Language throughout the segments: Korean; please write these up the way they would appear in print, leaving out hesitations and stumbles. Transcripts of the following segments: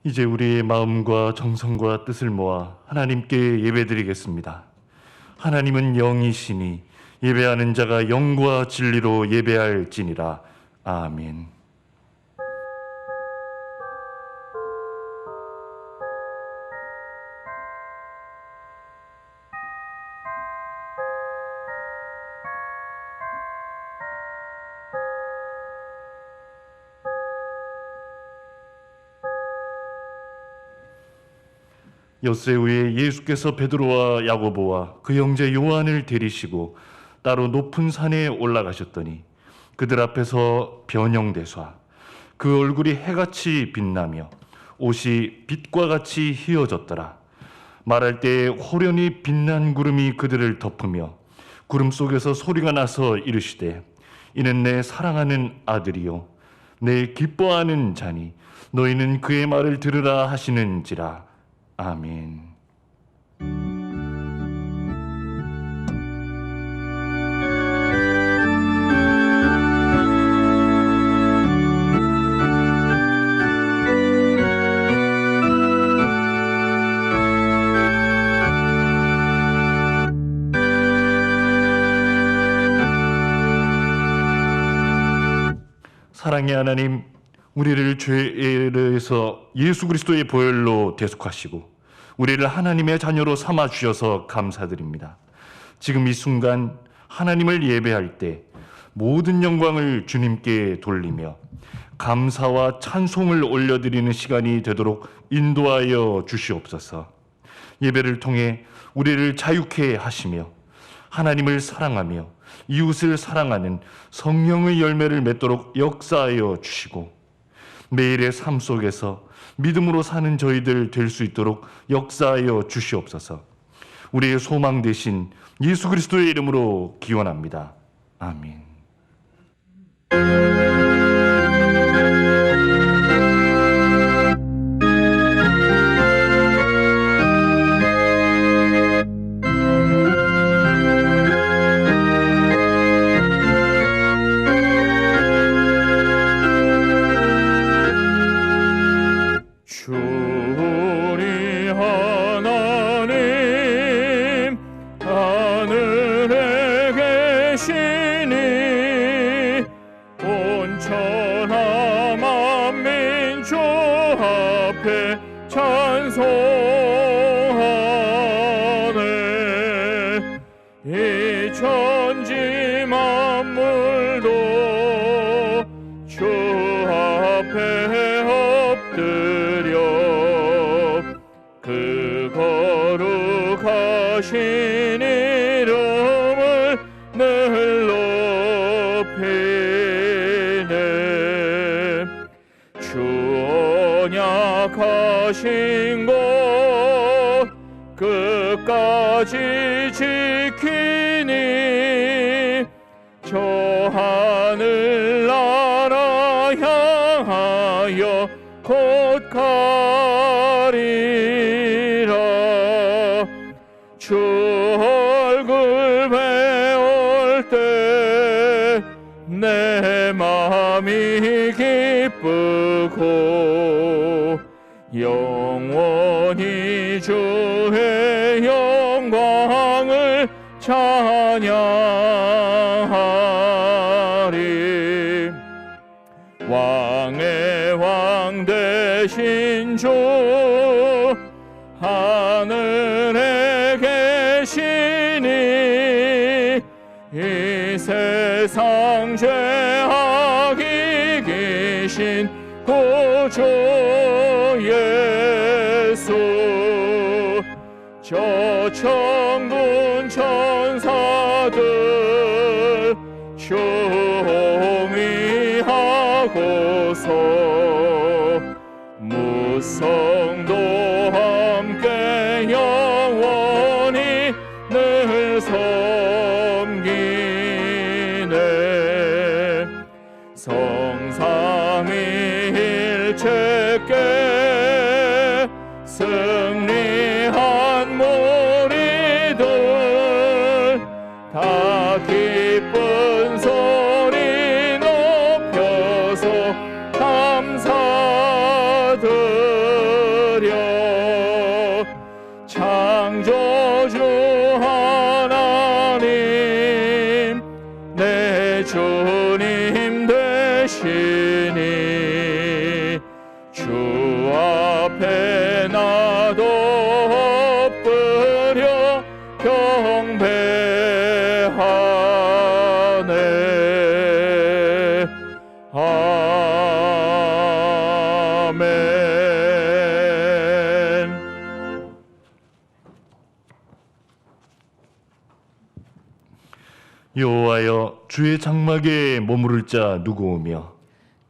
이제 우리의 마음과 정성과 뜻을 모아 하나님께 예배드리겠습니다. 하나님은 영이시니 예배하는 자가 영과 진리로 예배할지니라. 아멘. 엿새 후에 예수께서 베드로와 야고보와 그 형제 요한을 데리시고 따로 높은 산에 올라가셨더니 그들 앞에서 변형되사 그 얼굴이 해같이 빛나며 옷이 빛과 같이 휘어졌더라. 말할 때에 호련히 빛난 구름이 그들을 덮으며 구름 속에서 소리가 나서 이르시되 이는 내 사랑하는 아들이요 내 기뻐하는 자니 너희는 그의 말을 들으라 하시는지라. 아멘. 사랑의 하나님, 우리를 죄에서 예수 그리스도의 보혈로 대속하시고 우리를 하나님의 자녀로 삼아 주셔서 감사드립니다. 지금 이 순간 하나님을 예배할 때 모든 영광을 주님께 돌리며 감사와 찬송을 올려드리는 시간이 되도록 인도하여 주시옵소서. 예배를 통해 우리를 자유케 하시며 하나님을 사랑하며 이웃을 사랑하는 성령의 열매를 맺도록 역사하여 주시고 매일의 삶 속에서 믿음으로 사는 저희들 될 수 있도록 역사하여 주시옵소서. 우리의 소망 되신 예수 그리스도의 이름으로 기원합니다. 아멘. 이 천지 만물도 주 앞에 엎드려 그 거룩하신 이름을 늘 높이네. 주 언약하신 것 끝까지 지키니 저 하늘나라 향하여 곧 가리라. 주 얼굴 배울 때 내 마음이 기쁘고 영원히 주의 영광을 찬양하리. 왕의 왕 되신 주 하늘에 계시니 이 세상 죄악이 계신 구주 예수. 저 천군 천사들 경외하고서 무성도 함께 영원히 늘 섬기네. 성삼위일체께 승리한 무리들 다 기쁜 소리 높여서 감사들 주시니 주 앞에 나도 엎드려 경배하네. 아멘. 여호와여, 주의 장막에 머무를 자 누구오며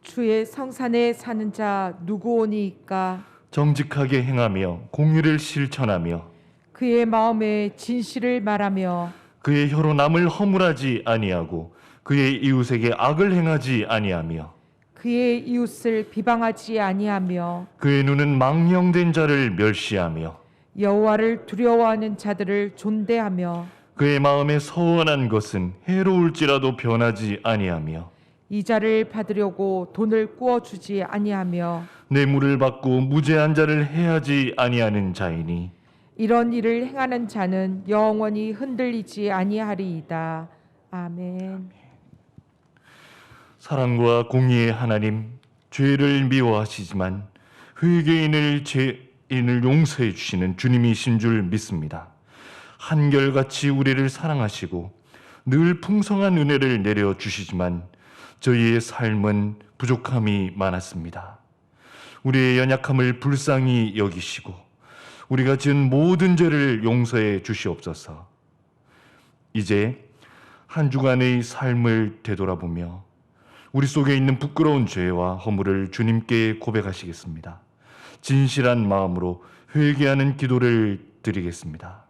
주의 성산에 사는 자 누구오니이까. 정직하게 행하며 공의를 실천하며 그의 마음에 진실을 말하며 그의 혀로 남을 허물하지 아니하고 그의 이웃에게 악을 행하지 아니하며 그의 이웃을 비방하지 아니하며 그의 눈은 망령된 자를 멸시하며 여호와를 두려워하는 자들을 존대하며 그의 마음에 서원한 것은 해로울지라도 변하지 아니하며 이자를 받으려고 돈을 꾸어주지 아니하며 뇌물을 받고 무죄한 자를 해하지 아니하는 자이니 이런 일을 행하는 자는 영원히 흔들리지 아니하리이다. 아멘. 사랑과 공의의 하나님, 죄를 미워하시지만 회개인을 죄인을 용서해 주시는 주님이신 줄 믿습니다. 한결같이 우리를 사랑하시고 늘 풍성한 은혜를 내려 주시지만 저희의 삶은 부족함이 많았습니다. 우리의 연약함을 불쌍히 여기시고 우리가 지은 모든 죄를 용서해 주시옵소서. 이제 한 주간의 삶을 되돌아보며 우리 속에 있는 부끄러운 죄와 허물을 주님께 고백하시겠습니다. 진실한 마음으로 회개하는 기도를 드리겠습니다.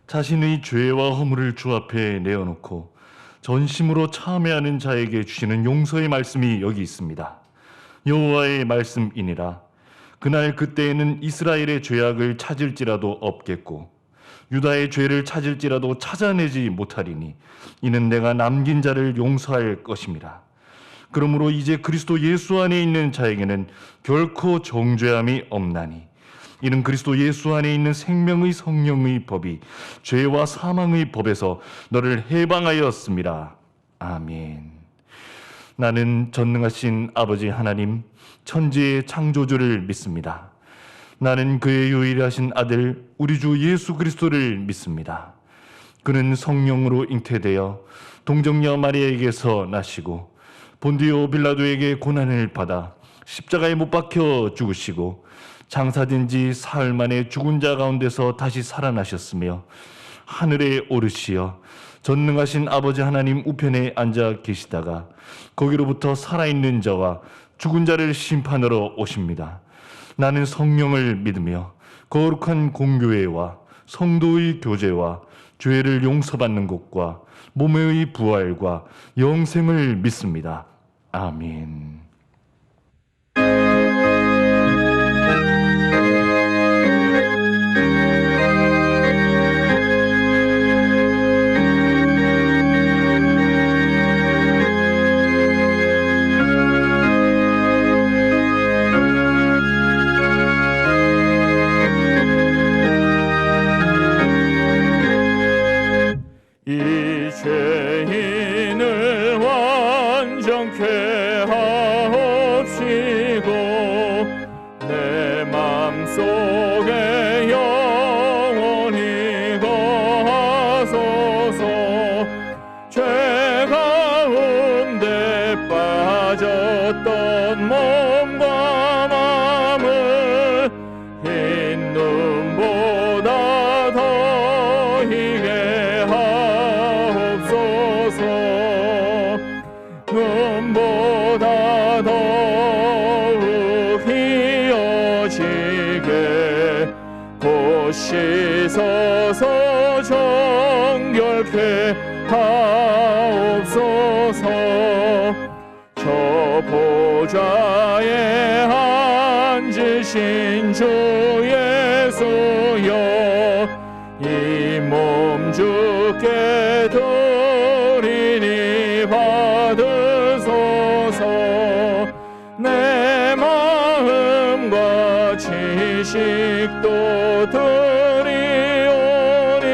자신의 죄와 허물을 주 앞에 내어놓고 전심으로 참회하는 자에게 주시는 용서의 말씀이 여기 있습니다. 여호와의 말씀이니라. 그날 그때에는 이스라엘의 죄악을 찾을지라도 없겠고 유다의 죄를 찾을지라도 찾아내지 못하리니 이는 내가 남긴 자를 용서할 것임이라. 그러므로 이제 그리스도 예수 안에 있는 자에게는 결코 정죄함이 없나니 이는 그리스도 예수 안에 있는 생명의 성령의 법이 죄와 사망의 법에서 너를 해방하였습니다. 아멘. 나는 전능하신 아버지 하나님, 천지의 창조주를 믿습니다. 나는 그의 유일하신 아들 우리 주 예수 그리스도를 믿습니다. 그는 성령으로 잉태되어 동정녀 마리아에게서 나시고 본디오 빌라도에게 고난을 받아 십자가에 못 박혀 죽으시고 장사된 지 사흘 만에 죽은 자 가운데서 다시 살아나셨으며 하늘에 오르시어 전능하신 아버지 하나님 우편에 앉아 계시다가 거기로부터 살아있는 자와 죽은 자를 심판하러 오십니다. 나는 성령을 믿으며 거룩한 공교회와 성도의 교제와 죄를 용서받는 것과 몸의 부활과 영생을 믿습니다. 아멘. 이 죄인을 완전케 하옵시고 내 맘속에 영원히 거하소서. 죄 가운데 빠졌던 몸과 마음을 곧 씻어서 정결케 하옵소서. 저 보좌에 앉으신 주 예수여, 이 몸 주께 드리니 받으소서. 내 마음과 지식도 드리오니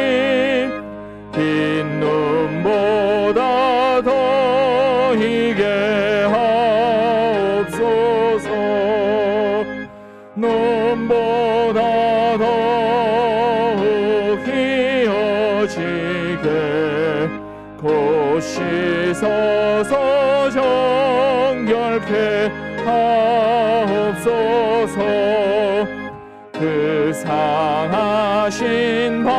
빈 눈보다 더 희게 하옵소서. 눈보다 더욱 희어지게 곧 씻어서 정결케 하옵소서. 그 상하신 발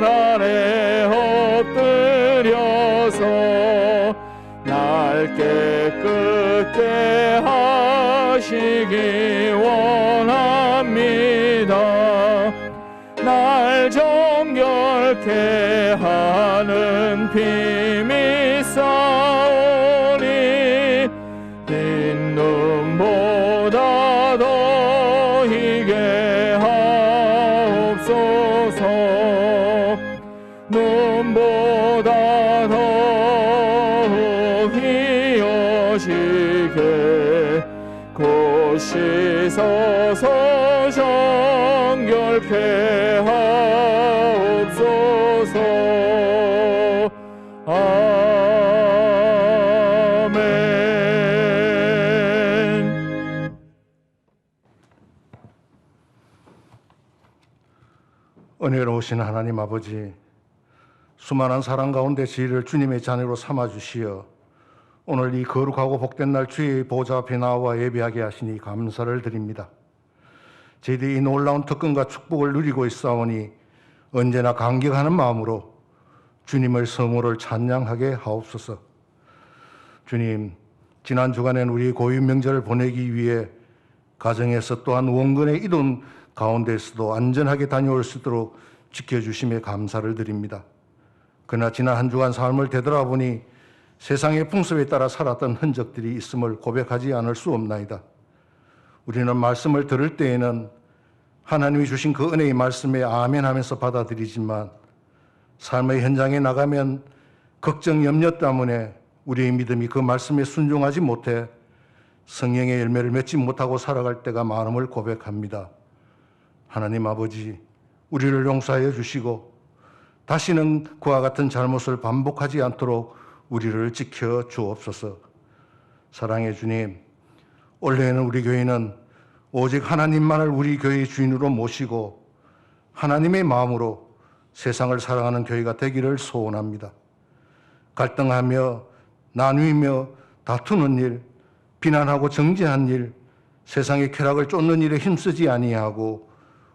아래 엎드려서 날 깨끗게 하시기 원합니다. 날 정결케 하는 피 믿사오니 빈 눈보다 더 희게 하옵소서. 눈보다 더욱 희어지게 곧 씻어서 정결케 하옵소서. 아멘. 은혜로우신 하나님 아버지, 수많은 사랑 가운데 저희를 주님의 자녀로 삼아주시어 오늘 이 거룩하고 복된 날 주의 보좌 앞에 나와 예배하게 하시니 감사를 드립니다. 저희들이 이 놀라운 특권과 축복을 누리고 있사오니 언제나 감격하는 마음으로 주님의 성호를 찬양하게 하옵소서. 주님, 지난 주간엔 우리 고유 명절을 보내기 위해 가정에서 또한 원근의 이동 가운데서도 안전하게 다녀올 수 있도록 지켜주심에 감사를 드립니다. 그러나 지난 한 주간 삶을 되돌아보니 세상의 풍습에 따라 살았던 흔적들이 있음을 고백하지 않을 수 없나이다. 우리는 말씀을 들을 때에는 하나님이 주신 그 은혜의 말씀에 아멘 하면서 받아들이지만 삶의 현장에 나가면 걱정, 염려 때문에 우리의 믿음이 그 말씀에 순종하지 못해 성령의 열매를 맺지 못하고 살아갈 때가 많음을 고백합니다. 하나님 아버지, 우리를 용서하여 주시고 다시는 그와 같은 잘못을 반복하지 않도록 우리를 지켜 주옵소서. 사랑의 주님, 올해에는 우리 교회는 오직 하나님만을 우리 교회의 주인으로 모시고 하나님의 마음으로 세상을 사랑하는 교회가 되기를 소원합니다. 갈등하며 나누며 다투는 일, 비난하고 정죄한 일, 세상의 쾌락을 쫓는 일에 힘쓰지 아니하고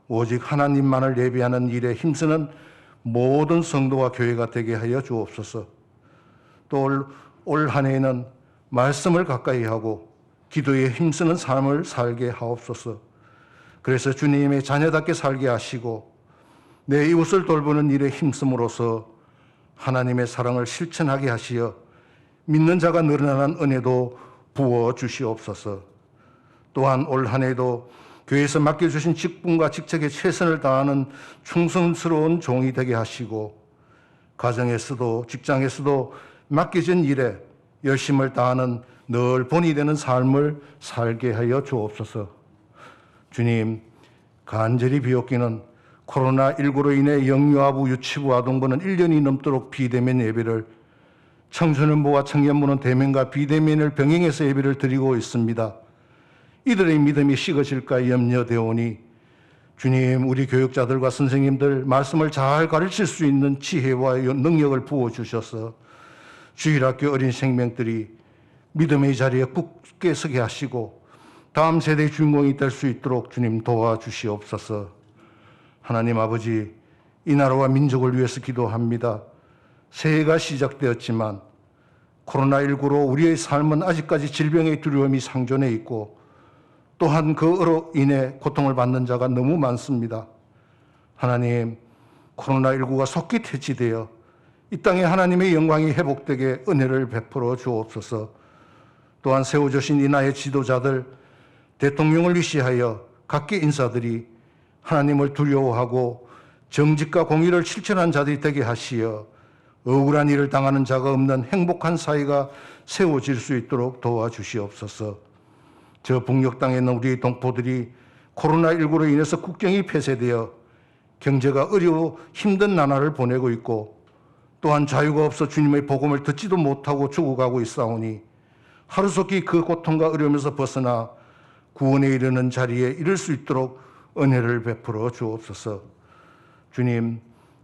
오직 하나님만을 예배하는 일에 힘쓰는 모든 성도와 교회가 되게 하여 주옵소서. 또 올 한 해에는 말씀을 가까이 하고 기도에 힘쓰는 삶을 살게 하옵소서. 그래서 주님의 자녀답게 살게 하시고 내 이웃을 돌보는 일에 힘씀으로써 하나님의 사랑을 실천하게 하시어 믿는 자가 늘어나는 은혜도 부어 주시옵소서. 또한 올 한 해도 교회에서 맡겨주신 직분과 직책에 최선을 다하는 충성스러운 종이 되게 하시고 가정에서도 직장에서도 맡겨진 일에 열심을 다하는 늘 본이 되는 삶을 살게 하여 주옵소서. 주님, 간절히 비옵기는 코로나19로 인해 영유아부, 유치부, 아동부는 1년이 넘도록 비대면 예배를, 청소년부와 청년부는 대면과 비대면을 병행해서 예배를 드리고 있습니다. 이들의 믿음이 식어질까 염려되오니 주님, 우리 교육자들과 선생님들 말씀을 잘 가르칠 수 있는 지혜와 능력을 부어주셔서 주일학교 어린 생명들이 믿음의 자리에 굳게 서게 하시고 다음 세대의 주인공이 될 수 있도록 주님 도와주시옵소서. 하나님 아버지, 이 나라와 민족을 위해서 기도합니다. 새해가 시작되었지만 코로나19로 우리의 삶은 아직까지 질병의 두려움이 상존해 있고 또한 그로 인해 고통을 받는 자가 너무 많습니다. 하나님, 코로나19가 속히 퇴치되어 이 땅에 하나님의 영광이 회복되게 은혜를 베풀어 주옵소서. 또한 세워주신 이 나라의 지도자들, 대통령을 위시하여 각계 인사들이 하나님을 두려워하고 정직과 공의를 실천한 자들이 되게 하시어 억울한 일을 당하는 자가 없는 행복한 사회가 세워질 수 있도록 도와주시옵소서. 저 북녘 땅에 있는 우리 동포들이 코로나19로 인해서 국경이 폐쇄되어 경제가 어려워 힘든 나날을 보내고 있고 또한 자유가 없어 주님의 복음을 듣지도 못하고 죽어가고 있사오니 하루속히 그 고통과 어려움에서 벗어나 구원에 이르는 자리에 이를 수 있도록 은혜를 베풀어 주옵소서. 주님,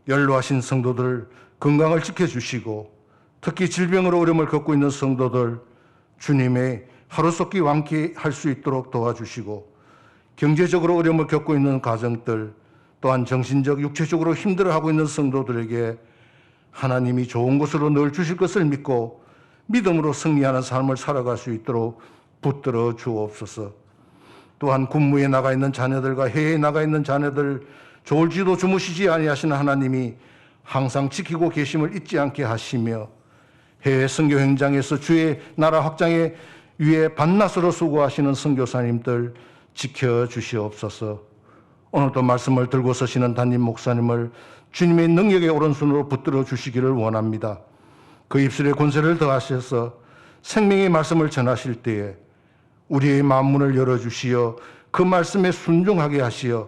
연로하신 성도들 건강을 지켜주시고 특히 질병으로 어려움을 겪고 있는 성도들 주님의 하루속히 완쾌할 수 있도록 도와주시고 경제적으로 어려움을 겪고 있는 가정들 또한 정신적, 육체적으로 힘들어하고 있는 성도들에게 하나님이 좋은 곳으로 늘 주실 것을 믿고 믿음으로 승리하는 삶을 살아갈 수 있도록 붙들어 주옵소서. 또한 군무에 나가 있는 자녀들과 해외에 나가 있는 자녀들 졸지도 주무시지 아니하시는 하나님이 항상 지키고 계심을 잊지 않게 하시며 해외 선교 현장에서 주의 나라 확장에 위해 밤낮으로 수고하시는 선교사님들 지켜주시옵소서. 오늘도 말씀을 들고 서시는 담임 목사님을 주님의 능력의 오른손으로 붙들어 주시기를 원합니다. 그 입술에 권세를 더하셔서 생명의 말씀을 전하실 때에 우리의 마음문을 열어주시어 그 말씀에 순종하게 하시어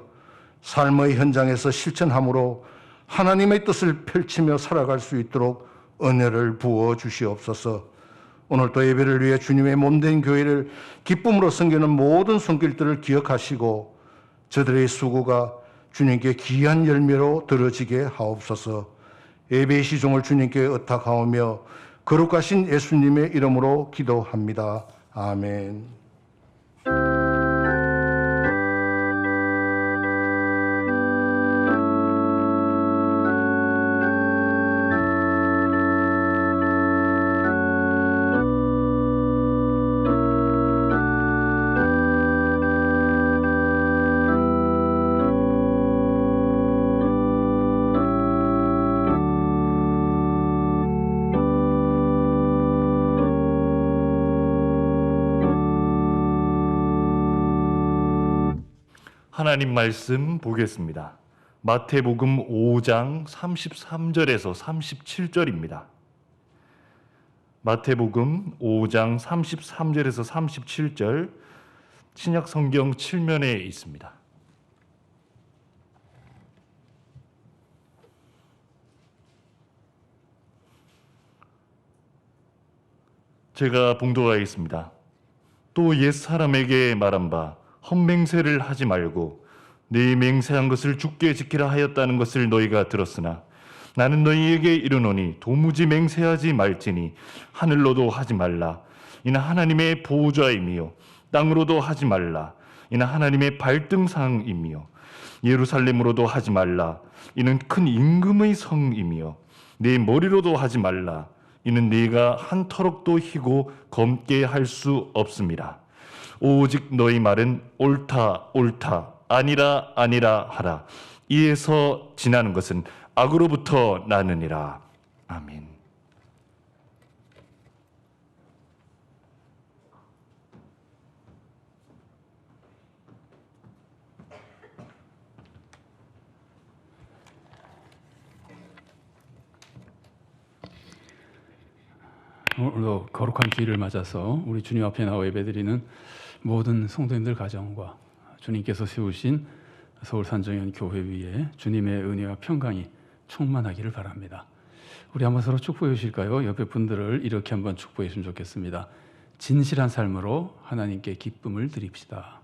삶의 현장에서 실천함으로 하나님의 뜻을 펼치며 살아갈 수 있도록 은혜를 부어 주시옵소서. 오늘도 예배를 위해 주님의 몸된 교회를 기쁨으로 섬기는 모든 손길들을 기억하시고 저들의 수고가 주님께 귀한 열매로 들어지게 하옵소서. 예배의 시종을 주님께 의탁하오며 거룩하신 예수님의 이름으로 기도합니다. 아멘. 하나님 말씀 보겠습니다. 마태복음 5장 33절에서 37절입니다. 마태복음 5장 33절에서 37절 신약 성경 7면에 있습니다. 제가 봉독하겠습니다. 또 옛사람에게 말한 바 헛맹세를 하지 말고 네 맹세한 것을 주께 지키라 하였다는 것을 너희가 들었으나 나는 너희에게 이르노니 도무지 맹세하지 말지니 하늘로도 하지 말라 이는 하나님의 보호자이며 땅으로도 하지 말라 이는 하나님의 발등상이며 예루살렘으로도 하지 말라 이는 큰 임금의 성이며 네 머리로도 하지 말라 이는 네가 한 터럭도 희고 검게 할 수 없음이라. 오직 너희 말은 옳다 옳다 아니라 아니라 하라. 이에서 지나는 것은 악으로부터 나느니라. 아멘. 오늘도 거룩한 주일을 맞아서 우리 주님 앞에 나와 예배드리는 모든 성도님들 가정과 주님께서 세우신 서울산정연 교회 위에 주님의 은혜와 평강이 충만하기를 바랍니다. 우리 한번 서로 축복해 주실까요? 옆에 분들을 이렇게 한번 축복해 주시면 좋겠습니다. 진실한 삶으로 하나님께 기쁨을 드립시다.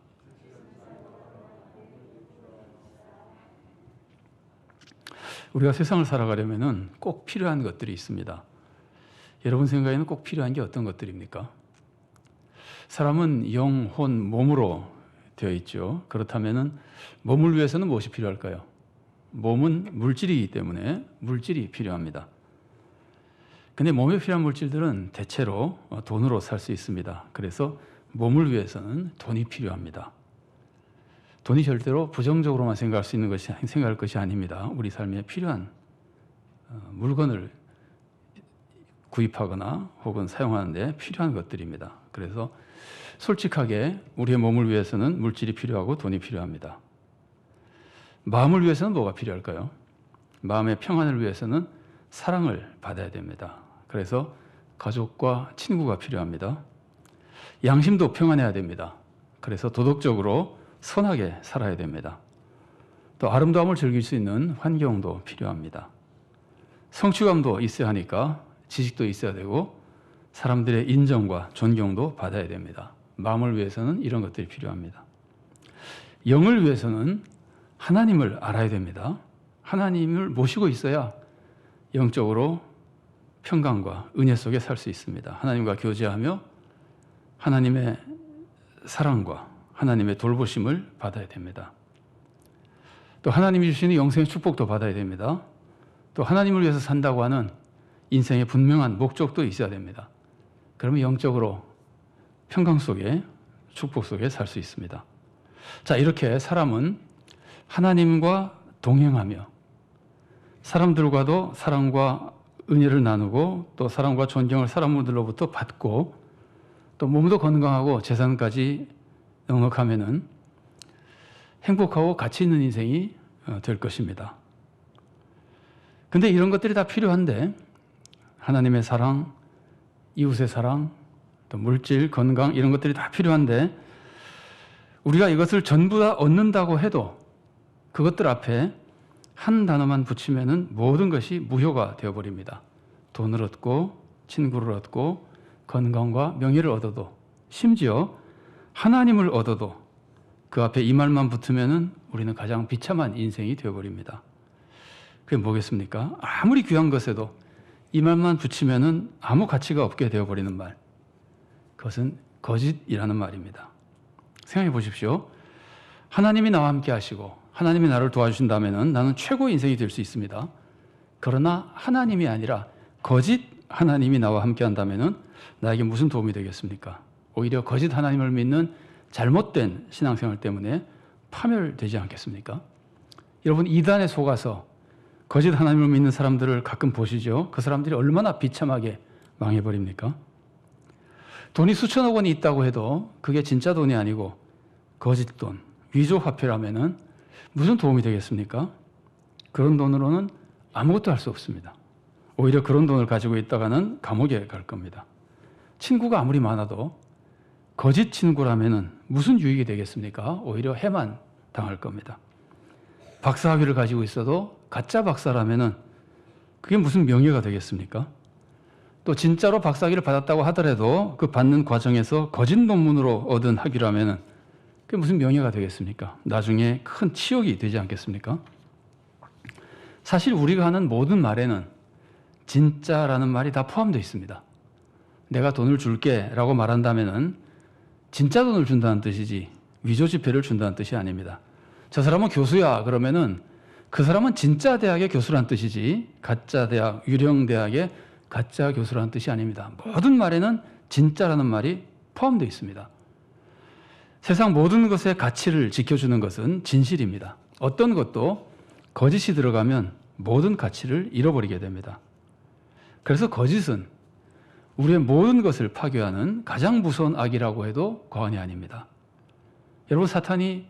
우리가 세상을 살아가려면 꼭 필요한 것들이 있습니다. 여러분 생각에는 꼭 필요한 게 어떤 것들입니까? 사람은 영, 혼, 몸으로 되어 있죠. 그렇다면 몸을 위해서는 무엇이 필요할까요? 몸은 물질이기 때문에 물질이 필요합니다. 근데 몸에 필요한 물질들은 대체로 돈으로 살 수 있습니다. 그래서 몸을 위해서는 돈이 필요합니다. 돈이 절대로 부정적으로만 생각할 것이 아닙니다. 우리 삶에 필요한 물건을 구입하거나 혹은 사용하는 데 필요한 것들입니다. 그래서 솔직하게 우리의 몸을 위해서는 물질이 필요하고 돈이 필요합니다. 마음을 위해서는 뭐가 필요할까요? 마음의 평안을 위해서는 사랑을 받아야 됩니다. 그래서 가족과 친구가 필요합니다. 양심도 평안해야 됩니다. 그래서 도덕적으로 선하게 살아야 됩니다. 또 아름다움을 즐길 수 있는 환경도 필요합니다. 성취감도 있어야 하니까 지식도 있어야 되고 사람들의 인정과 존경도 받아야 됩니다. 마음을 위해서는 이런 것들이 필요합니다. 영을 위해서는 하나님을 알아야 됩니다. 하나님을 모시고 있어야 영적으로 평강과 은혜 속에 살 수 있습니다. 하나님과 교제하며 하나님의 사랑과 하나님의 돌보심을 받아야 됩니다. 또 하나님이 주시는 영생의 축복도 받아야 됩니다. 또 하나님을 위해서 산다고 하는 인생의 분명한 목적도 있어야 됩니다. 그러면 영적으로 평강 속에 축복 속에 살 수 있습니다. 자, 이렇게 사람은 하나님과 동행하며 사람들과도 사랑과 은혜를 나누고 또 사랑과 존경을 사람들로부터 받고 또 몸도 건강하고 재산까지 넉넉하면은 행복하고 가치 있는 인생이 될 것입니다. 근데 이런 것들이 다 필요한데 하나님의 사랑, 이웃의 사랑, 또 물질, 건강 이런 것들이 다 필요한데 우리가 이것을 전부 다 얻는다고 해도 그것들 앞에 한 단어만 붙이면은 모든 것이 무효가 되어버립니다. 돈을 얻고 친구를 얻고 건강과 명예를 얻어도 심지어 하나님을 얻어도 그 앞에 이 말만 붙으면은 우리는 가장 비참한 인생이 되어버립니다. 그게 뭐겠습니까? 아무리 귀한 것에도 이 말만 붙이면은 아무 가치가 없게 되어버리는 말. 그것은 거짓이라는 말입니다. 생각해 보십시오. 하나님이 나와 함께 하시고 하나님이 나를 도와주신다면은 나는 최고의 인생이 될 수 있습니다. 그러나 하나님이 아니라 거짓 하나님이 나와 함께 한다면은 나에게 무슨 도움이 되겠습니까? 오히려 거짓 하나님을 믿는 잘못된 신앙생활 때문에 파멸되지 않겠습니까? 여러분, 이단에 속아서 거짓 하나님을 믿는 사람들을 가끔 보시죠. 그 사람들이 얼마나 비참하게 망해버립니까? 돈이 수천억 원이 있다고 해도 그게 진짜 돈이 아니고 거짓 돈, 위조 화폐라면은 무슨 도움이 되겠습니까? 그런 돈으로는 아무것도 할 수 없습니다. 오히려 그런 돈을 가지고 있다가는 감옥에 갈 겁니다. 친구가 아무리 많아도 거짓 친구라면은 무슨 유익이 되겠습니까? 오히려 해만 당할 겁니다. 박사학위를 가지고 있어도 가짜 박사라면은 그게 무슨 명예가 되겠습니까? 또 진짜로 박사학위를 받았다고 하더라도 그 받는 과정에서 거짓 논문으로 얻은 학위라면은 그게 무슨 명예가 되겠습니까? 나중에 큰 치욕이 되지 않겠습니까? 사실 우리가 하는 모든 말에는 진짜라는 말이 다 포함되어 있습니다. 내가 돈을 줄게 라고 말한다면은 진짜 돈을 준다는 뜻이지 위조 지폐를 준다는 뜻이 아닙니다. 저 사람은 교수야 그러면은 그 사람은 진짜 대학의 교수란 뜻이지 가짜 대학, 유령 대학의 가짜 교수라는 뜻이 아닙니다. 모든 말에는 진짜라는 말이 포함되어 있습니다. 세상 모든 것의 가치를 지켜주는 것은 진실입니다. 어떤 것도 거짓이 들어가면 모든 가치를 잃어버리게 됩니다. 그래서 거짓은 우리의 모든 것을 파괴하는 가장 무서운 악이라고 해도 과언이 아닙니다. 여러분, 사탄이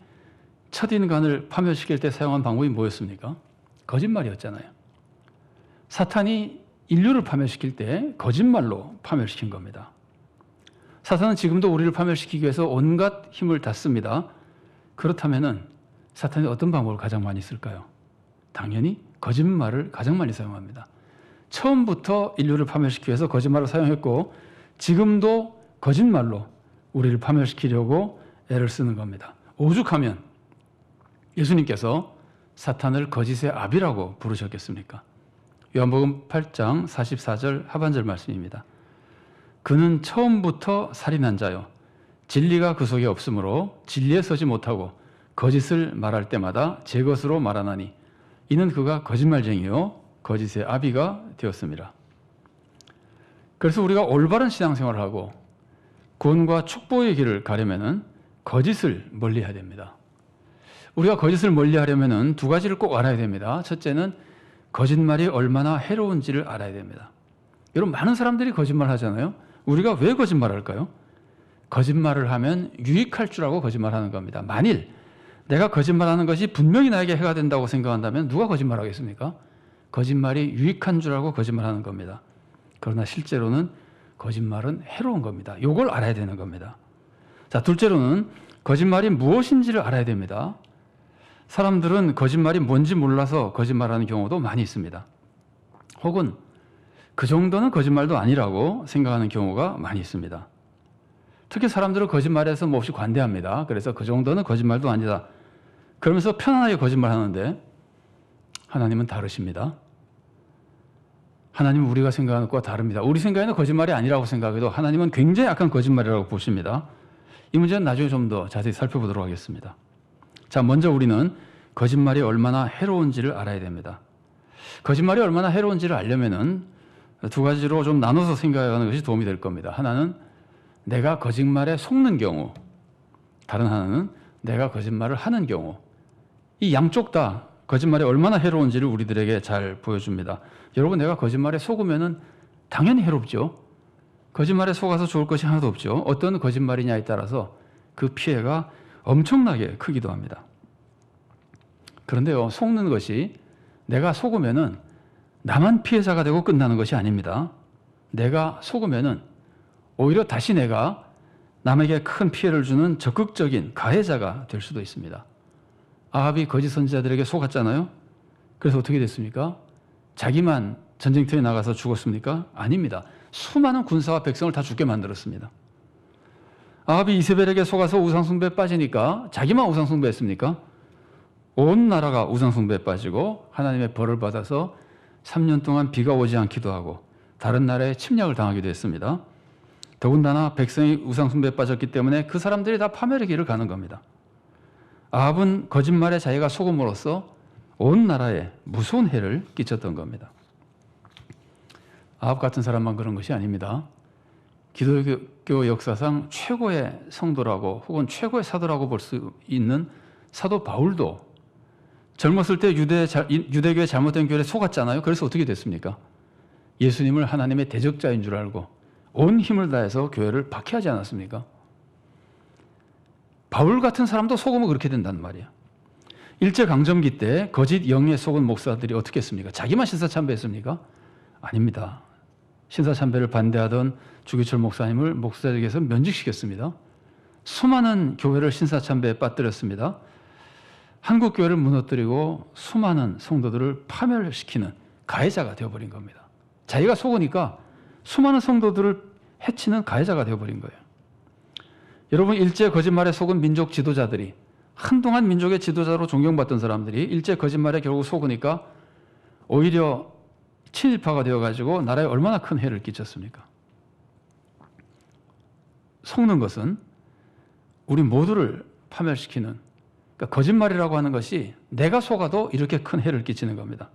첫 인간을 파멸시킬 때 사용한 방법이 뭐였습니까? 거짓말이었잖아요. 사탄이 인류를 파멸시킬 때 거짓말로 파멸시킨 겁니다. 사탄은 지금도 우리를 파멸시키기 위해서 온갖 힘을 다 씁니다. 그렇다면은 사탄이 어떤 방법을 가장 많이 쓸까요? 당연히 거짓말을 가장 많이 사용합니다. 처음부터 인류를 파멸시키기 위해서 거짓말을 사용했고 지금도 거짓말로 우리를 파멸시키려고 애를 쓰는 겁니다. 오죽하면 예수님께서 사탄을 거짓의 아비라고 부르셨겠습니까? 요한복음 8장 44절 하반절 말씀입니다. 그는 처음부터 살인한 자요 진리가 그 속에 없으므로 진리에 서지 못하고 거짓을 말할 때마다 제 것으로 말하나니 이는 그가 거짓말쟁이요 거짓의 아비가 되었습니다. 그래서 우리가 올바른 신앙생활을 하고 구원과 축복의 길을 가려면은 거짓을 멀리해야 됩니다. 우리가 거짓을 멀리하려면은 두 가지를 꼭 알아야 됩니다. 첫째는 거짓말이 얼마나 해로운지를 알아야 됩니다. 여러분, 많은 사람들이 거짓말 하잖아요. 우리가 왜 거짓말할까요? 거짓말을 하면 유익할 줄 알고 거짓말하는 겁니다. 만일 내가 거짓말하는 것이 분명히 나에게 해가 된다고 생각한다면 누가 거짓말하겠습니까? 거짓말이 유익한 줄 알고 거짓말하는 겁니다. 그러나 실제로는 거짓말은 해로운 겁니다. 이걸 알아야 되는 겁니다. 자, 둘째로는 거짓말이 무엇인지를 알아야 됩니다. 사람들은 거짓말이 뭔지 몰라서 거짓말하는 경우도 많이 있습니다. 혹은 그 정도는 거짓말도 아니라고 생각하는 경우가 많이 있습니다. 특히 사람들은 거짓말에서 몹시 관대합니다. 그래서 그 정도는 거짓말도 아니다. 그러면서 편안하게 거짓말하는데 하나님은 다르십니다. 하나님은 우리가 생각하는 것과 다릅니다. 우리 생각에는 거짓말이 아니라고 생각해도 하나님은 굉장히 약한 거짓말이라고 보십니다. 이 문제는 나중에 좀 더 자세히 살펴보도록 하겠습니다. 자, 먼저 우리는 거짓말이 얼마나 해로운지를 알아야 됩니다. 거짓말이 얼마나 해로운지를 알려면은 두 가지로 좀 나눠서 생각하는 것이 도움이 될 겁니다. 하나는 내가 거짓말에 속는 경우, 다른 하나는 내가 거짓말을 하는 경우. 이 양쪽 다 거짓말이 얼마나 해로운지를 우리들에게 잘 보여줍니다. 여러분, 내가 거짓말에 속으면은 당연히 해롭죠. 거짓말에 속아서 좋을 것이 하나도 없죠. 어떤 거짓말이냐에 따라서 그 피해가 엄청나게 크기도 합니다. 그런데요, 속는 것이 내가 속으면은 나만 피해자가 되고 끝나는 것이 아닙니다. 내가 속으면은 오히려 다시 내가 남에게 큰 피해를 주는 적극적인 가해자가 될 수도 있습니다. 아합이 거짓 선지자들에게 속았잖아요. 그래서 어떻게 됐습니까? 자기만 전쟁터에 나가서 죽었습니까? 아닙니다. 수많은 군사와 백성을 다 죽게 만들었습니다. 아합이 이세벨에게 속아서 우상숭배에 빠지니까 자기만 우상숭배했습니까? 온 나라가 우상숭배에 빠지고 하나님의 벌을 받아서 3년 동안 비가 오지 않기도 하고 다른 나라에 침략을 당하기도 했습니다. 더군다나 백성이 우상숭배에 빠졌기 때문에 그 사람들이 다 파멸의 길을 가는 겁니다. 아합은 거짓말에 자기가 속음으로써 온 나라에 무서운 해를 끼쳤던 겁니다. 아합 같은 사람만 그런 것이 아닙니다. 기독교 역사상 최고의 성도라고 혹은 최고의 사도라고 볼 수 있는 사도 바울도 젊었을 때 유대교의 잘못된 교회에 속았잖아요. 그래서 어떻게 됐습니까? 예수님을 하나님의 대적자인 줄 알고 온 힘을 다해서 교회를 박해하지 않았습니까? 바울 같은 사람도 속으면 그렇게 된단 말이야. 일제강점기 때 거짓 영에 속은 목사들이 어떻게 했습니까? 자기만 신사참배했습니까? 아닙니다. 신사참배를 반대하던 주기철 목사님을 목사직에서 면직시켰습니다. 수많은 교회를 신사참배에 빠뜨렸습니다. 한국 교회를 무너뜨리고 수많은 성도들을 파멸시키는 가해자가 되어버린 겁니다. 자기가 속으니까 수많은 성도들을 해치는 가해자가 되어버린 거예요. 여러분, 일제 거짓말에 속은 민족 지도자들이 한동안 민족의 지도자로 존경받던 사람들이 일제 거짓말에 결국 속으니까 오히려 친일파가 되어가지고 나라에 얼마나 큰 해를 끼쳤습니까? 속는 것은 우리 모두를 파멸시키는, 그러니까 거짓말이라고 하는 것이 내가 속아도 이렇게 큰 해를 끼치는 겁니다.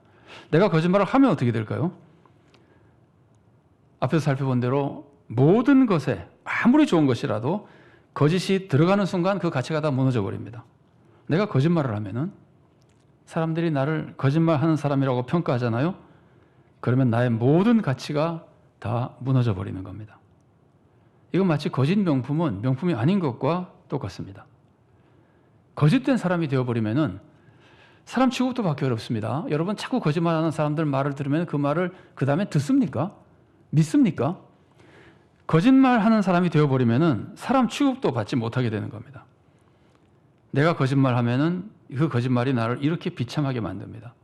내가 거짓말을 하면 어떻게 될까요? 앞에서 살펴본 대로 모든 것에 아무리 좋은 것이라도 거짓이 들어가는 순간 그 가치가 다 무너져 버립니다. 내가 거짓말을 하면은 사람들이 나를 거짓말하는 사람이라고 평가하잖아요. 그러면 나의 모든 가치가 다 무너져 버리는 겁니다. 이건 마치 거짓 명품은 명품이 아닌 것과 똑같습니다. 거짓된 사람이 되어버리면은 사람 취급도 받기 어렵습니다. 여러분, 자꾸 거짓말하는 사람들 말을 들으면 그 말을 그 다음에 듣습니까? 믿습니까? 거짓말하는 사람이 되어버리면은 사람 취급도 받지 못하게 되는 겁니다. 내가 거짓말하면은 그 거짓말이 나를 이렇게 비참하게 만듭니다.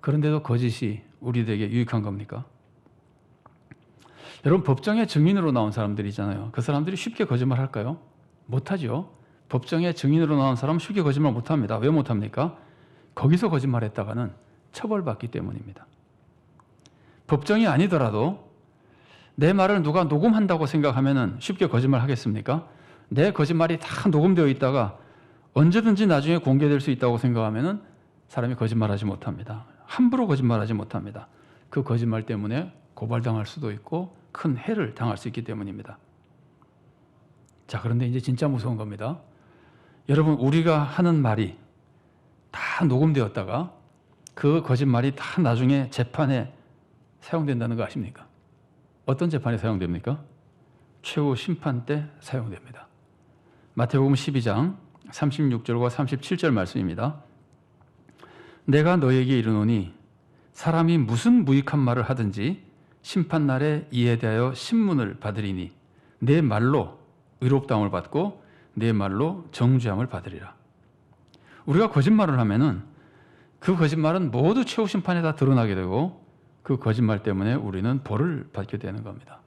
그런데도 거짓이 우리들에게 유익한 겁니까? 여러분, 법정에 증인으로 나온 사람들이 있잖아요. 그 사람들이 쉽게 거짓말 할까요? 못하죠. 법정에 증인으로 나온 사람은 쉽게 거짓말 못합니다. 왜 못합니까? 거기서 거짓말했다가는 처벌받기 때문입니다. 법정이 아니더라도 내 말을 누가 녹음한다고 생각하면 쉽게 거짓말 하겠습니까? 내 거짓말이 다 녹음되어 있다가 언제든지 나중에 공개될 수 있다고 생각하면 사람이 거짓말하지 못합니다. 함부로 거짓말하지 못합니다. 그 거짓말 때문에 고발당할 수도 있고 큰 해를 당할 수 있기 때문입니다. 자, 그런데 이제 진짜 무서운 겁니다. 여러분, 우리가 하는 말이 다 녹음되었다가 그 거짓말이 다 나중에 재판에 사용된다는 거 아십니까? 어떤 재판에 사용됩니까? 최후 심판 때 사용됩니다. 마태복음 12장 36절과 37절 말씀입니다. 내가 너에게 이르노니 사람이 무슨 무익한 말을 하든지 심판날에 이에 대하여 신문을 받으리니 내 말로 의롭다함을 받고 내 말로 정죄함을 받으리라. 우리가 거짓말을 하면은 그 거짓말은 모두 최후 심판에 다 드러나게 되고 그 거짓말 때문에 우리는 벌을 받게 되는 겁니다.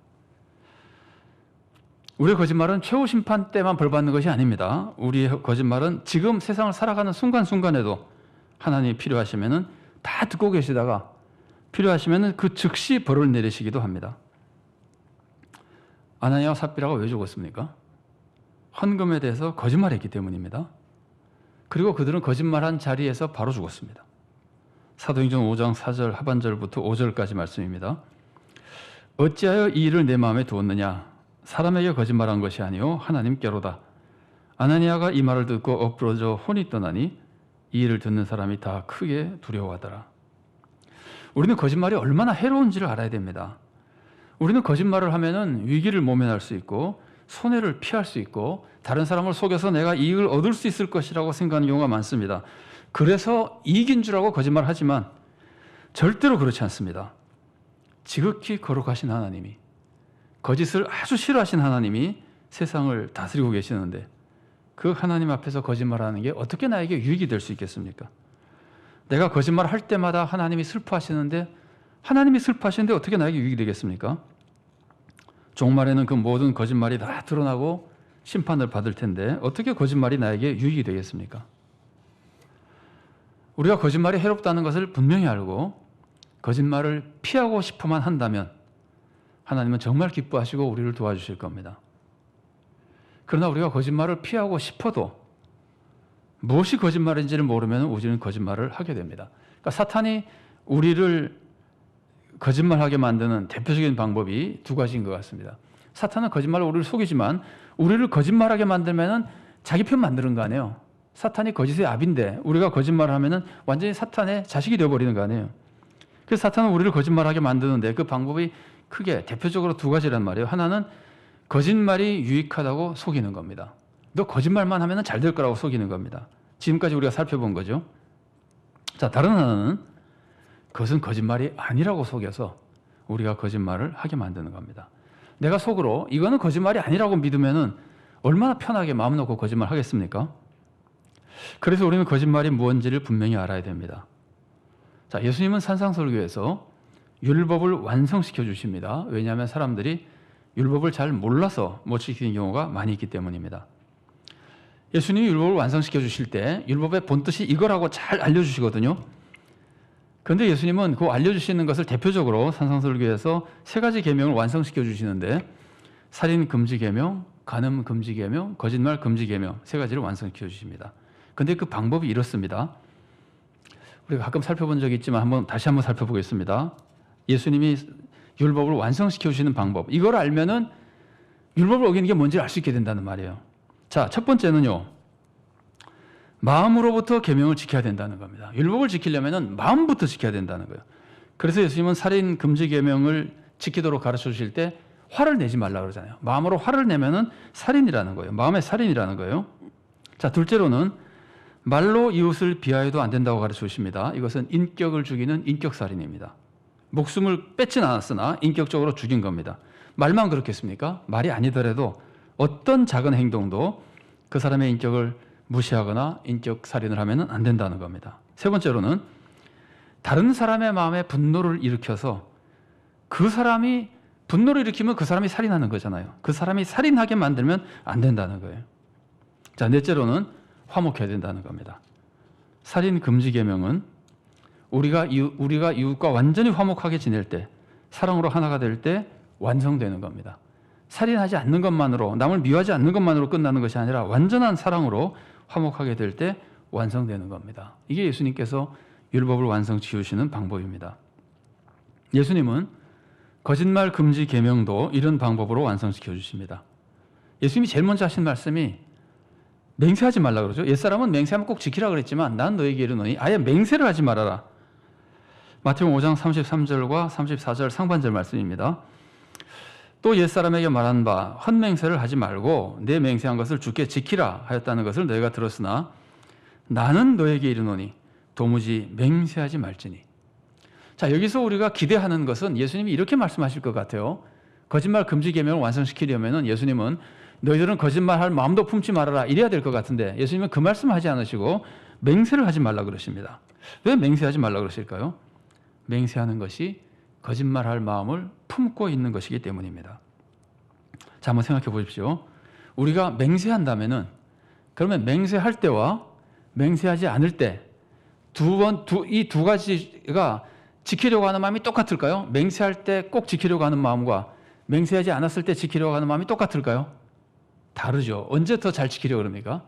우리의 거짓말은 최후 심판 때만 벌 받는 것이 아닙니다. 우리의 거짓말은 지금 세상을 살아가는 순간순간에도 하나님이 필요하시면은 다 듣고 계시다가 필요하시면은 그 즉시 벌을 내리시기도 합니다. 아나니아와 삽비라가 왜 죽었습니까? 헌금에 대해서 거짓말했기 때문입니다. 그리고 그들은 거짓말한 자리에서 바로 죽었습니다. 사도행전 5장 4절 하반절부터 5절까지 말씀입니다. 어찌하여 이 일을 내 마음에 두었느냐? 사람에게 거짓말한 것이 아니요 하나님께로다. 아나니아가 이 말을 듣고 엎부러져 혼이 떠나니 이 일을 듣는 사람이 다 크게 두려워하더라. 우리는 거짓말이 얼마나 해로운지를 알아야 됩니다. 우리는 거짓말을 하면은 위기를 모면할 수 있고 손해를 피할 수 있고 다른 사람을 속여서 내가 이익을 얻을 수 있을 것이라고 생각하는 경우가 많습니다. 그래서 이긴 줄 알고 거짓말을 하지만 절대로 그렇지 않습니다. 지극히 거룩하신 하나님이, 거짓을 아주 싫어하신 하나님이 세상을 다스리고 계시는데 그 하나님 앞에서 거짓말하는 게 어떻게 나에게 유익이 될 수 있겠습니까? 내가 거짓말을 할 때마다 하나님이 슬퍼하시는데 어떻게 나에게 유익이 되겠습니까? 종말에는 그 모든 거짓말이 다 드러나고 심판을 받을 텐데 어떻게 거짓말이 나에게 유익이 되겠습니까? 우리가 거짓말이 해롭다는 것을 분명히 알고 거짓말을 피하고 싶어만 한다면 하나님은 정말 기뻐하시고 우리를 도와주실 겁니다. 그러나 우리가 거짓말을 피하고 싶어도 무엇이 거짓말인지를 모르면 우리는 거짓말을 하게 됩니다. 그러니까 사탄이 우리를 거짓말하게 만드는 대표적인 방법이 두 가지인 것 같습니다. 사탄은 거짓말로 우리를 속이지만 우리를 거짓말하게 만들면은 자기 편 만드는 거 아니에요. 사탄이 거짓의 압인데 우리가 거짓말을 하면은 완전히 사탄의 자식이 되어버리는 거 아니에요. 그래서 사탄은 우리를 거짓말하게 만드는데 그 방법이 크게 대표적으로 두 가지란 말이에요. 하나는 거짓말이 유익하다고 속이는 겁니다. 너 거짓말만 하면은 잘 될 거라고 속이는 겁니다. 지금까지 우리가 살펴본 거죠. 자, 다른 하나는 그것은 거짓말이 아니라고 속여서 우리가 거짓말을 하게 만드는 겁니다. 내가 속으로 이거는 거짓말이 아니라고 믿으면은 얼마나 편하게 마음 놓고 거짓말 하겠습니까? 그래서 우리는 거짓말이 무엇인지를 분명히 알아야 됩니다. 자, 예수님은 산상설교에서 율법을 완성시켜 주십니다. 왜냐하면 사람들이 율법을 잘 몰라서 못 지키는 경우가 많이 있기 때문입니다. 예수님이 율법을 완성시켜 주실 때 율법의 본뜻이 이거라고 잘 알려주시거든요. 그런데 예수님은 그 알려주시는 것을 대표적으로 산상설교에서 세 가지 계명을 완성시켜 주시는데 살인 금지 계명, 간음 금지 계명, 거짓말 금지 계명 세 가지를 완성시켜 주십니다. 그런데 그 방법이 이렇습니다. 우리가 가끔 살펴본 적이 있지만 다시 한번 살펴보겠습니다. 예수님이 율법을 완성시켜 주시는 방법, 이걸 알면은 율법을 어기는 게 뭔지 알 수 있게 된다는 말이에요. 자, 첫 번째는요, 마음으로부터 계명을 지켜야 된다는 겁니다. 율법을 지키려면은 마음부터 지켜야 된다는 거예요. 그래서 예수님은 살인 금지 계명을 지키도록 가르쳐 주실 때 화를 내지 말라 그러잖아요. 마음으로 화를 내면은 살인이라는 거예요. 마음의 살인이라는 거예요. 자, 둘째로는 말로 이웃을 비하해도 안 된다고 가르쳐 주십니다. 이것은 인격을 죽이는 인격살인입니다. 목숨을 뺏진 않았으나 인격적으로 죽인 겁니다. 말만 그렇겠습니까? 말이 아니더라도 어떤 작은 행동도 그 사람의 인격을 무시하거나 인격살인을 하면 안 된다는 겁니다. 세 번째로는 다른 사람의 마음에 분노를 일으켜서 그 사람이 분노를 일으키면 그 사람이 살인하는 거잖아요. 그 사람이 살인하게 만들면 안 된다는 거예요. 자, 넷째로는 화목해야 된다는 겁니다. 살인 금지 계명은 우리가 이웃과 완전히 화목하게 지낼 때, 사랑으로 하나가 될 때 완성되는 겁니다. 살인하지 않는 것만으로, 남을 미워하지 않는 것만으로 끝나는 것이 아니라 완전한 사랑으로 화목하게 될 때 완성되는 겁니다. 이게 예수님께서 율법을 완성지으시는 방법입니다. 예수님은 거짓말 금지 계명도 이런 방법으로 완성시켜 주십니다. 예수님이 제일 먼저 하신 말씀이 맹세하지 말라 그러죠. 옛사람은 맹세하면 꼭 지키라 그랬지만 난 너에게 이르노니 아예 맹세를 하지 말아라. 마태복음 5장 33절과 34절 상반절 말씀입니다. 또 옛사람에게 말한 바 헛맹세를 하지 말고 내 맹세한 것을 주께 지키라 하였다는 것을 너희가 들었으나 나는 너에게 이르노니 도무지 맹세하지 말지니. 자, 여기서 우리가 기대하는 것은 예수님이 이렇게 말씀하실 것 같아요. 거짓말 금지 계명을 완성시키려면 예수님은 너희들은 거짓말할 마음도 품지 말아라 이래야 될 것 같은데 예수님은 그 말씀하지 않으시고 맹세를 하지 말라 그러십니다. 왜 맹세하지 말라 그러실까요? 맹세하는 것이 거짓말할 마음을 품고 있는 것이기 때문입니다. 자, 한번 생각해 보십시오. 우리가 맹세한다면은 그러면 맹세할 때와 맹세하지 않을 때 이 두 가지가 지키려고 하는 마음이 똑같을까요? 맹세할 때 꼭 지키려고 하는 마음과 맹세하지 않았을 때 지키려고 하는 마음이 똑같을까요? 다르죠. 언제 더 잘 지키려고 그럽니까?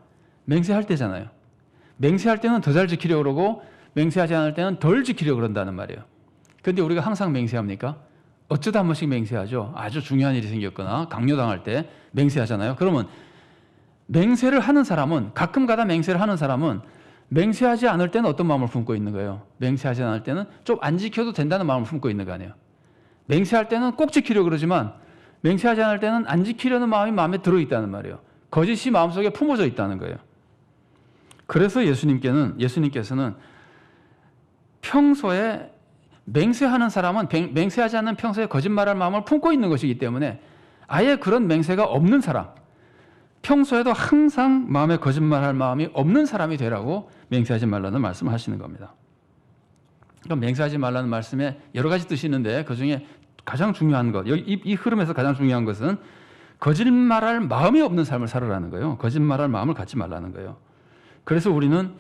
맹세할 때잖아요. 맹세할 때는 더 잘 지키려고 그러고 맹세하지 않을 때는 덜 지키려고 그런다는 말이에요. 그런데 우리가 항상 맹세합니까? 어쩌다 한 번씩 맹세하죠. 아주 중요한 일이 생겼거나 강요당할 때 맹세하잖아요. 그러면 맹세를 하는 사람은 가끔 가다 맹세를 하는 사람은 맹세하지 않을 때는 어떤 마음을 품고 있는 거예요? 맹세하지 않을 때는 좀 안 지켜도 된다는 마음을 품고 있는 거 아니에요? 맹세할 때는 꼭 지키려고 그러지만 맹세하지 않을 때는 안 지키려는 마음이 마음에 들어있다는 말이에요. 거짓이 마음속에 품어져 있다는 거예요. 그래서 예수님께서는 평소에 맹세하는 사람은 맹세하지 않는 평소에 거짓말할 마음을 품고 있는 것이기 때문에 아예 그런 맹세가 없는 사람, 평소에도 항상 마음에 거짓말할 마음이 없는 사람이 되라고 맹세하지 말라는 말씀을 하시는 겁니다. 그럼 맹세하지 말라는 말씀에 여러 가지 뜻이 있는데 그중에 가장 중요한 것, 이 흐름에서 가장 중요한 것은 거짓말할 마음이 없는 삶을 살아라는 거예요. 거짓말할 마음을 갖지 말라는 거예요. 그래서 우리는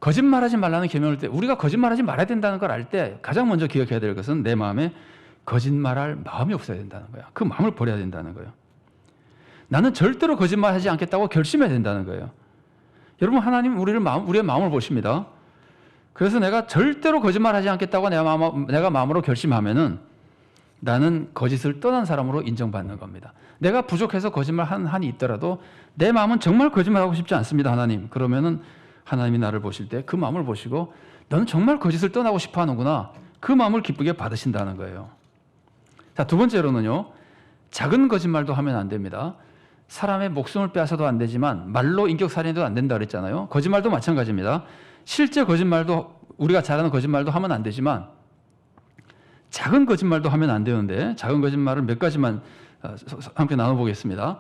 거짓말하지 말라는 계명을 때 우리가 거짓말하지 말아야 된다는 걸 알 때 가장 먼저 기억해야 될 것은 내 마음에 거짓말할 마음이 없어야 된다는 거야. 그 마음을 버려야 된다는 거예요. 나는 절대로 거짓말하지 않겠다고 결심해야 된다는 거예요. 여러분, 하나님 우리의 마음을 보십니다. 그래서 내가 절대로 거짓말하지 않겠다고 내가 마음으로 결심하면은 나는 거짓을 떠난 사람으로 인정받는 겁니다. 내가 부족해서 거짓말 한 한이 있더라도 내 마음은 정말 거짓말하고 싶지 않습니다, 하나님. 그러면은 하나님이 나를 보실 때 그 마음을 보시고 너는 정말 거짓을 떠나고 싶어 하는구나. 그 마음을 기쁘게 받으신다는 거예요. 자, 두 번째로는요. 작은 거짓말도 하면 안 됩니다. 사람의 목숨을 빼앗아도 안 되지만 말로 인격살인도 안 된다 그랬잖아요. 거짓말도 마찬가지입니다. 실제 거짓말도 우리가 잘하는 거짓말도 하면 안 되지만 작은 거짓말도 하면 안 되는데 작은 거짓말을 몇 가지만 함께 나눠보겠습니다.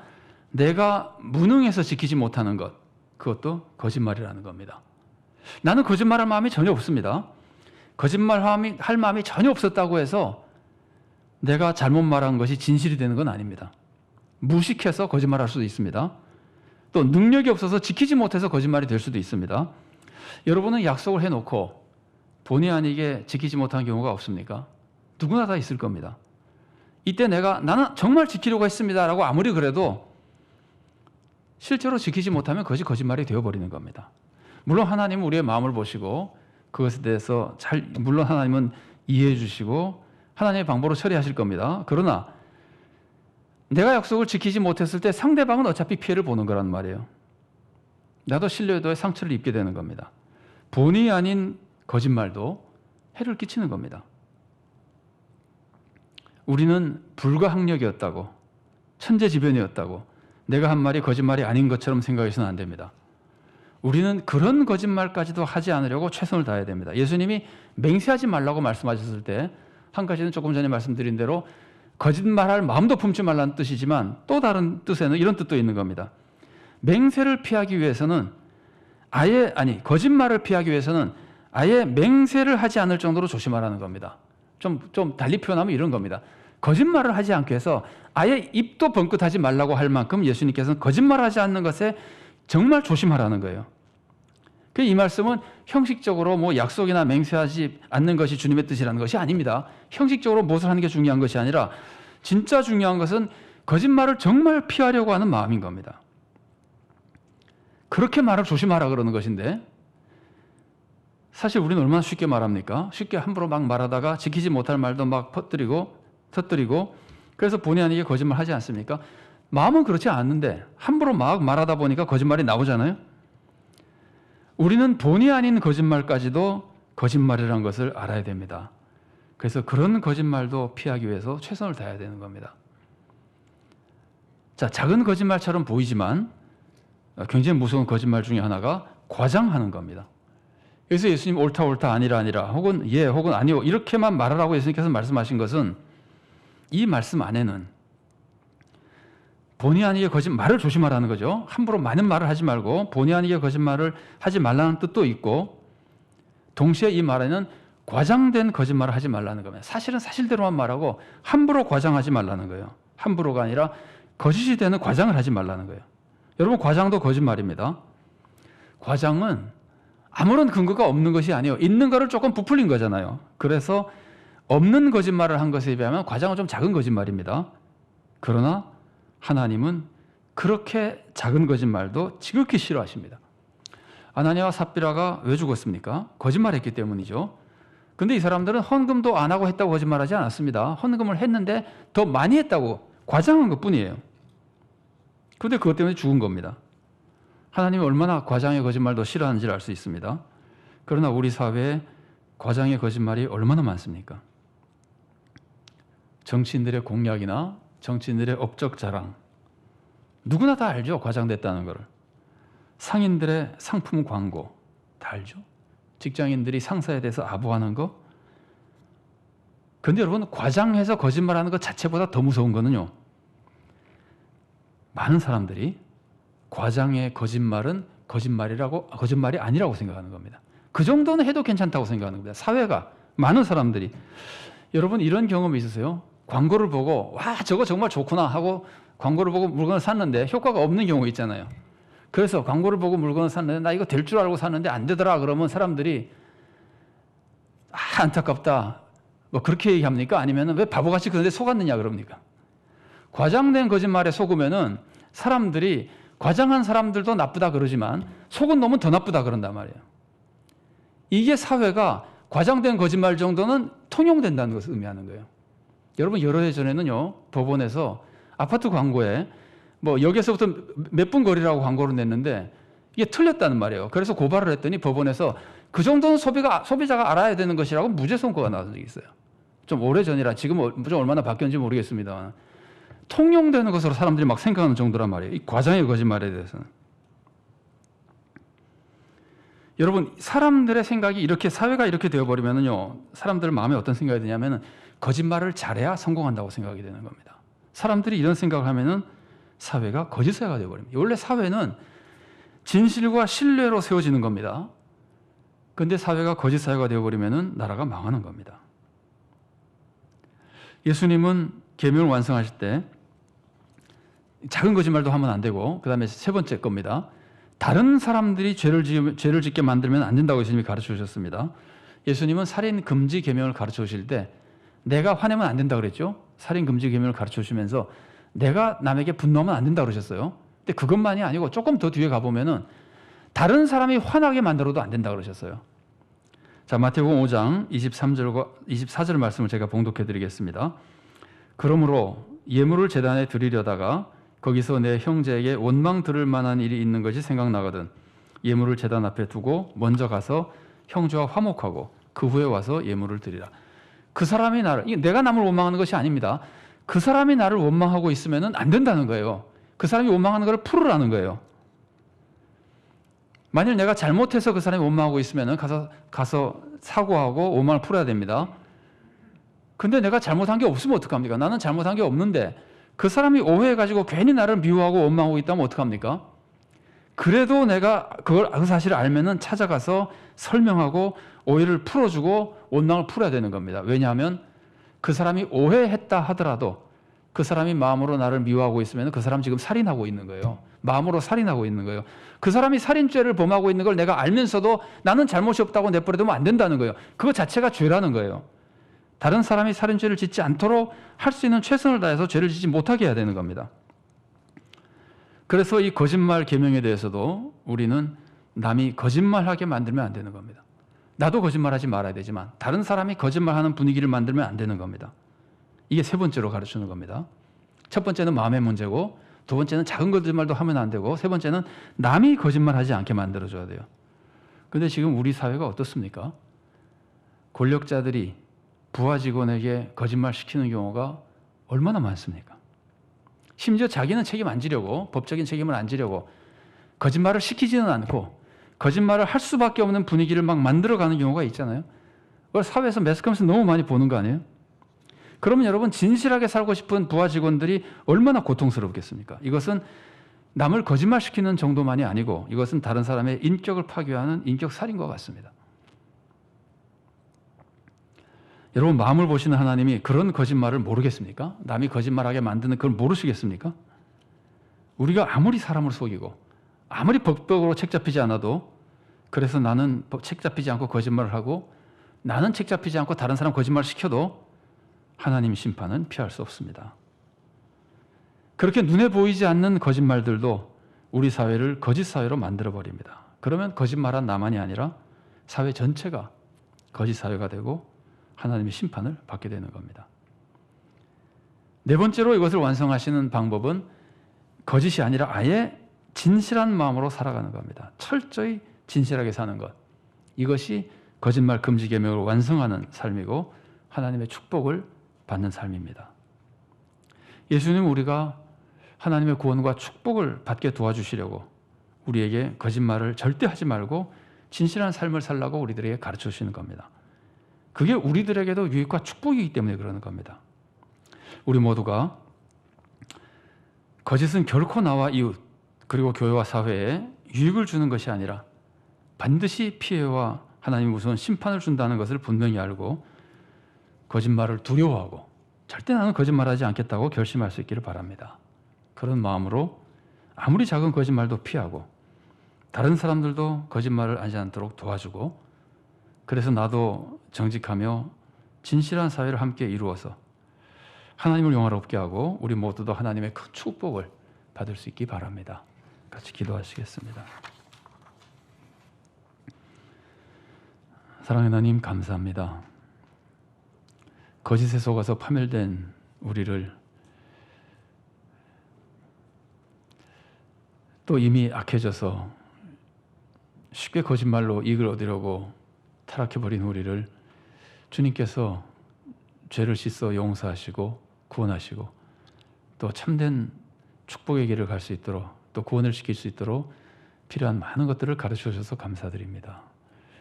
내가 무능해서 지키지 못하는 것, 그것도 거짓말이라는 겁니다. 나는 거짓말할 마음이 전혀 없습니다. 거짓말할 마음이 전혀 없었다고 해서 내가 잘못 말한 것이 진실이 되는 건 아닙니다. 무식해서 거짓말할 수도 있습니다. 또 능력이 없어서 지키지 못해서 거짓말이 될 수도 있습니다. 여러분은 약속을 해놓고 본의 아니게 지키지 못한 경우가 없습니까? 누구나 다 있을 겁니다. 이때 나는 정말 지키려고 했습니다 라고 아무리 그래도 실제로 지키지 못하면 그것이 거짓말이 되어버리는 겁니다. 물론 하나님은 우리의 마음을 보시고 그것에 대해서 물론 하나님은 이해해 주시고 하나님의 방법으로 처리하실 겁니다. 그러나 내가 약속을 지키지 못했을 때 상대방은 어차피 피해를 보는 거란 말이에요. 나도 신뢰도에 상처를 입게 되는 겁니다. 본의 아닌 거짓말도 해를 끼치는 겁니다. 우리는 불가항력이었다고, 천재지변이었다고 내가 한 말이 거짓말이 아닌 것처럼 생각해서는 안 됩니다. 우리는 그런 거짓말까지도 하지 않으려고 최선을 다해야 됩니다. 예수님이 맹세하지 말라고 말씀하셨을 때 한 가지는 조금 전에 말씀드린 대로 거짓말할 마음도 품지 말라는 뜻이지만 또 다른 뜻에는 이런 뜻도 있는 겁니다. 맹세를 피하기 위해서는 거짓말을 피하기 위해서는 아예 맹세를 하지 않을 정도로 조심하라는 겁니다. 좀 달리 표현하면 이런 겁니다. 거짓말을 하지 않게 해서 아예 입도 번긋하지 말라고 할 만큼 예수님께서는 거짓말하지 않는 것에 정말 조심하라는 거예요. 이 말씀은 형식적으로 약속이나 맹세하지 않는 것이 주님의 뜻이라는 것이 아닙니다. 형식적으로 무엇을 하는 게 중요한 것이 아니라 진짜 중요한 것은 거짓말을 정말 피하려고 하는 마음인 겁니다. 그렇게 말을 조심하라 그러는 것인데 사실 우리는 얼마나 쉽게 말합니까? 쉽게 함부로 막 말하다가 지키지 못할 말도 막 터뜨리고 그래서 본의 아니게 거짓말 하지 않습니까? 마음은 그렇지 않는데 함부로 막 말하다 보니까 거짓말이 나오잖아요. 우리는 본의 아닌 거짓말까지도 거짓말이라는 것을 알아야 됩니다. 그래서 그런 거짓말도 피하기 위해서 최선을 다해야 되는 겁니다. 자, 작은 거짓말처럼 보이지만 굉장히 무서운 거짓말 중에 하나가 과장하는 겁니다. 그래서 예수님 옳다 아니라 혹은 예 혹은 아니요 이렇게만 말하라고 예수님께서 말씀하신 것은 이 말씀 안에는 본의 아니게 거짓말을 조심하라는 거죠. 함부로 많은 말을 하지 말고 본의 아니게 거짓말을 하지 말라는 뜻도 있고, 동시에 이 말에는 과장된 거짓말을 하지 말라는 겁니다. 사실은 사실대로만 말하고 함부로 과장하지 말라는 거예요. 함부로가 아니라 거짓이 되는 과장을 하지 말라는 거예요. 여러분, 과장도 거짓말입니다. 과장은 아무런 근거가 없는 것이 아니에요. 있는 거를 조금 부풀린 거잖아요. 그래서 없는 거짓말을 한 것에 비하면 과장은 좀 작은 거짓말입니다. 그러나 하나님은 그렇게 작은 거짓말도 지극히 싫어하십니다. 아나니아와 삽비라가 왜 죽었습니까? 거짓말했기 때문이죠. 근데 이 사람들은 헌금도 안 하고 했다고 거짓말하지 않았습니다. 헌금을 했는데 더 많이 했다고 과장한 것뿐이에요. 그런데 그것 때문에 죽은 겁니다. 하나님이 얼마나 과장의 거짓말도 싫어하는지를 알 수 있습니다. 그러나 우리 사회에 과장의 거짓말이 얼마나 많습니까? 정치인들의 공약이나 정치인들의 업적 자랑, 누구나 다 알죠. 과장됐다는 것을. 상인들의 상품 광고 다 알죠. 직장인들이 상사에 대해서 아부하는 거. 그런데 여러분, 과장해서 거짓말하는 것 자체보다 더 무서운 거는요, 많은 사람들이 과장의 거짓말은 거짓말이 아니라고 생각하는 겁니다. 그 정도는 해도 괜찮다고 생각하는 겁니다. 사회가, 많은 사람들이. 여러분, 이런 경험이 있으세요? 광고를 보고 와, 저거 정말 좋구나 하고 광고를 보고 물건을 샀는데 효과가 없는 경우 있잖아요. 그래서 광고를 보고 물건을 샀는데 나 이거 될 줄 알고 샀는데 안 되더라 그러면 사람들이 안타깝다 뭐 그렇게 얘기합니까? 아니면 왜 바보같이 그런데 속았느냐 그럽니까? 과장된 거짓말에 속으면은 사람들이 과장한 사람들도 나쁘다 그러지만 속은 놈은 더 나쁘다 그런단 말이에요. 이게 사회가 과장된 거짓말 정도는 통용된다는 것을 의미하는 거예요. 여러분, 여러 해 전에는요, 법원에서 아파트 광고에 뭐 여기서부터 몇 분 거리라고 광고를 냈는데 이게 틀렸다는 말이에요. 그래서 고발을 했더니 법원에서 그 정도는 소비자가 알아야 되는 것이라고 무죄 선고가 나온 적이 있어요. 좀 오래 전이라 지금 좀 얼마나 바뀌었는지 모르겠습니다만 통용되는 것으로 사람들이 막 생각하는 정도란 말이에요. 이 과장의 거짓말에 대해서는. 여러분, 사람들의 생각이 이렇게, 사회가 이렇게 되어버리면은요, 사람들 마음에 어떤 생각이 드냐면은 거짓말을 잘해야 성공한다고 생각이 되는 겁니다. 사람들이 이런 생각을 하면은 사회가 거짓사회가 되어버립니다. 원래 사회는 진실과 신뢰로 세워지는 겁니다. 그런데 사회가 거짓사회가 되어버리면은 나라가 망하는 겁니다. 예수님은 계명을 완성하실 때 작은 거짓말도 하면 안 되고, 그 다음에 세 번째 겁니다. 다른 사람들이 죄를 짓게 만들면 안 된다고 예수님이 가르쳐 주셨습니다. 예수님은 살인 금지 계명을 가르쳐 주실 때 내가 화내면 안 된다 그랬죠. 살인 금지 계명을 가르쳐 주시면서 내가 남에게 분노하면 안 된다 그러셨어요. 근데 그것만이 아니고 조금 더 뒤에 가보면은 다른 사람이 화나게 만들어도 안 된다 그러셨어요. 자, 마태복음 5장 23절과 24절 말씀을 제가 봉독해 드리겠습니다. 그러므로 예물을 제단에 드리려다가 거기서 내 형제에게 원망 들을 만한 일이 있는 것이 생각나거든 예물을 제단 앞에 두고 먼저 가서 형제와 화목하고 그 후에 와서 예물을 드리라. 그 사람이 내가 남을 원망하는 것이 아닙니다. 그 사람이 나를 원망하고 있으면 안 된다는 거예요. 그 사람이 원망하는 걸 풀으라는 거예요. 만일 내가 잘못해서 그 사람이 원망하고 있으면 가서 사과하고 원망을 풀어야 됩니다. 근데 내가 잘못한 게 없으면 어떡합니까? 나는 잘못한 게 없는데 그 사람이 오해해가지고 괜히 나를 미워하고 원망하고 있다면 어떡합니까? 그래도 내가 그 사실을 알면은 찾아가서 설명하고 오해를 풀어주고 원망을 풀어야 되는 겁니다. 왜냐하면 그 사람이 오해했다 하더라도 그 사람이 마음으로 나를 미워하고 있으면 그 사람 지금 살인하고 있는 거예요. 마음으로 살인하고 있는 거예요. 그 사람이 살인죄를 범하고 있는 걸 내가 알면서도 나는 잘못이 없다고 내버려두면 안 된다는 거예요. 그거 자체가 죄라는 거예요. 다른 사람이 살인죄를 짓지 않도록 할 수 있는 최선을 다해서 죄를 짓지 못하게 해야 되는 겁니다. 그래서 이 거짓말 계명에 대해서도 우리는 남이 거짓말하게 만들면 안 되는 겁니다. 나도 거짓말하지 말아야 되지만 다른 사람이 거짓말하는 분위기를 만들면 안 되는 겁니다. 이게 세 번째로 가르치는 겁니다. 첫 번째는 마음의 문제고 두 번째는 작은 거짓말도 하면 안 되고, 세 번째는 남이 거짓말하지 않게 만들어줘야 돼요. 근데 지금 우리 사회가 어떻습니까? 권력자들이 부하 직원에게 거짓말 시키는 경우가 얼마나 많습니까? 심지어 자기는 책임 안 지려고, 법적인 책임을 안 지려고 거짓말을 시키지는 않고 거짓말을 할 수밖에 없는 분위기를 막 만들어가는 경우가 있잖아요. 그걸 사회에서 매스컴에서 너무 많이 보는 거 아니에요? 그러면 여러분, 진실하게 살고 싶은 부하 직원들이 얼마나 고통스럽겠습니까? 이것은 남을 거짓말시키는 정도만이 아니고 이것은 다른 사람의 인격을 파괴하는 인격살인과 같습니다. 여러분, 마음을 보시는 하나님이 그런 거짓말을 모르겠습니까? 남이 거짓말하게 만드는 그걸 모르시겠습니까? 우리가 아무리 사람을 속이고 아무리 법적으로 책 잡히지 않아도, 그래서 나는 책 잡히지 않고 거짓말을 하고 나는 책 잡히지 않고 다른 사람 거짓말 시켜도 하나님 심판은 피할 수 없습니다. 그렇게 눈에 보이지 않는 거짓말들도 우리 사회를 거짓 사회로 만들어버립니다. 그러면 거짓말한 나만이 아니라 사회 전체가 거짓 사회가 되고 하나님의 심판을 받게 되는 겁니다. 네 번째로 이것을 완성하시는 방법은 거짓이 아니라 아예 진실한 마음으로 살아가는 겁니다. 철저히 진실하게 사는 것. 이것이 거짓말 금지 계명을 완성하는 삶이고 하나님의 축복을 받는 삶입니다. 예수님은 우리가 하나님의 구원과 축복을 받게 도와주시려고 우리에게 거짓말을 절대 하지 말고 진실한 삶을 살라고 우리들에게 가르쳐 주시는 겁니다. 그게 우리들에게도 유익과 축복이기 때문에 그러는 겁니다. 우리 모두가 거짓은 결코 나와 이웃 그리고 교회와 사회에 유익을 주는 것이 아니라 반드시 피해와 하나님 무서운 심판을 준다는 것을 분명히 알고 거짓말을 두려워하고 절대 나는 거짓말하지 않겠다고 결심할 수 있기를 바랍니다. 그런 마음으로 아무리 작은 거짓말도 피하고 다른 사람들도 거짓말을 하지 않도록 도와주고, 그래서 나도 정직하며 진실한 사회를 함께 이루어서 하나님을 영화롭게 하고 우리 모두도 하나님의 큰 축복을 받을 수 있기 바랍니다. 같이 기도하시겠습니다. 사랑하는 하나님, 감사합니다. 거짓에 속아서 파멸된 우리를 또 이미 악해져서 쉽게 거짓말로 이익을 얻으려고 타락해버린 우리를 주님께서 죄를 씻어 용서하시고 구원하시고 또 참된 축복의 길을 갈 수 있도록 또 구원을 시킬 수 있도록 필요한 많은 것들을 가르쳐 주셔서 감사드립니다.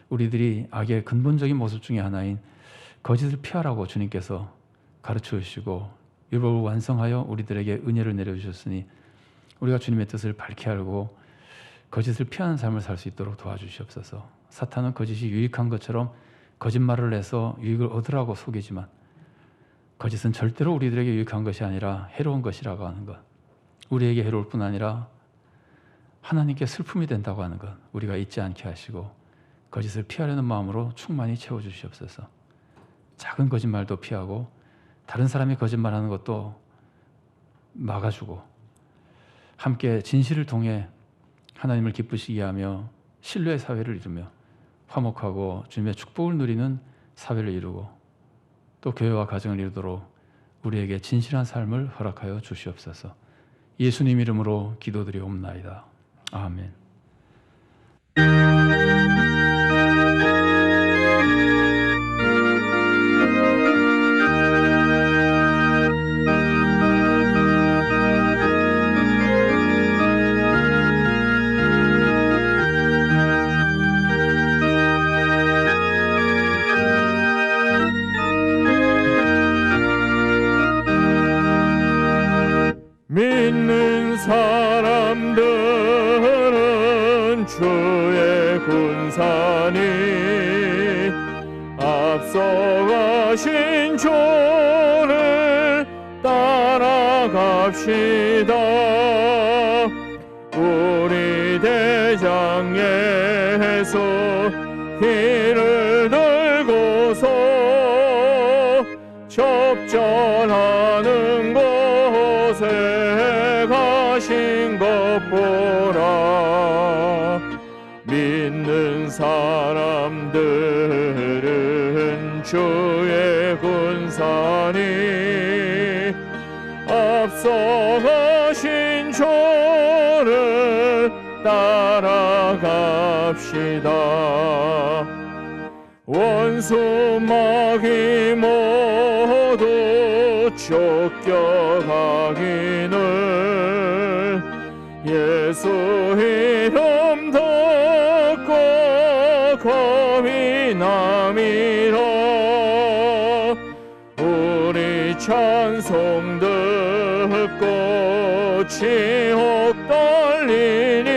우리들이 악의 근본적인 모습 중에 하나인 거짓을 피하라고 주님께서 가르쳐 주시고 율법을 완성하여 우리들에게 은혜를 내려주셨으니 우리가 주님의 뜻을 밝게 알고 거짓을 피하는 삶을 살 수 있도록 도와주시옵소서. 사탄은 거짓이 유익한 것처럼 거짓말을 해서 유익을 얻으라고 속이지만 거짓은 절대로 우리들에게 유익한 것이 아니라 해로운 것이라고 하는 것, 우리에게 해로울 뿐 아니라 하나님께 슬픔이 된다고 하는 것 우리가 잊지 않게 하시고 거짓을 피하려는 마음으로 충만히 채워주시옵소서. 작은 거짓말도 피하고 다른 사람이 거짓말하는 것도 막아주고 함께 진실을 통해 하나님을 기쁘시게 하며 신뢰의 사회를 이루며 화목하고 주님의 축복을 누리는 사회를 이루고 또 교회와 가정을 이루도록 우리에게 진실한 삶을 허락하여 주시옵소서. 예수님 이름으로 기도드리옵나이다. 아멘. 믿는 사람들은 주의 군사니 앞서가신 주를 따라갑시다. 우리 대장 예수 길을 들고서 접전하는 곳에 가신 것 보라. 믿는 사람들은 주의 군사니 앞서가신 주 따라갑시다. 원수 마귀 모두 쫓겨가기를 예수 이름 듣고 겁이 남이라. 우리 찬송 듣고 지옥 떨리니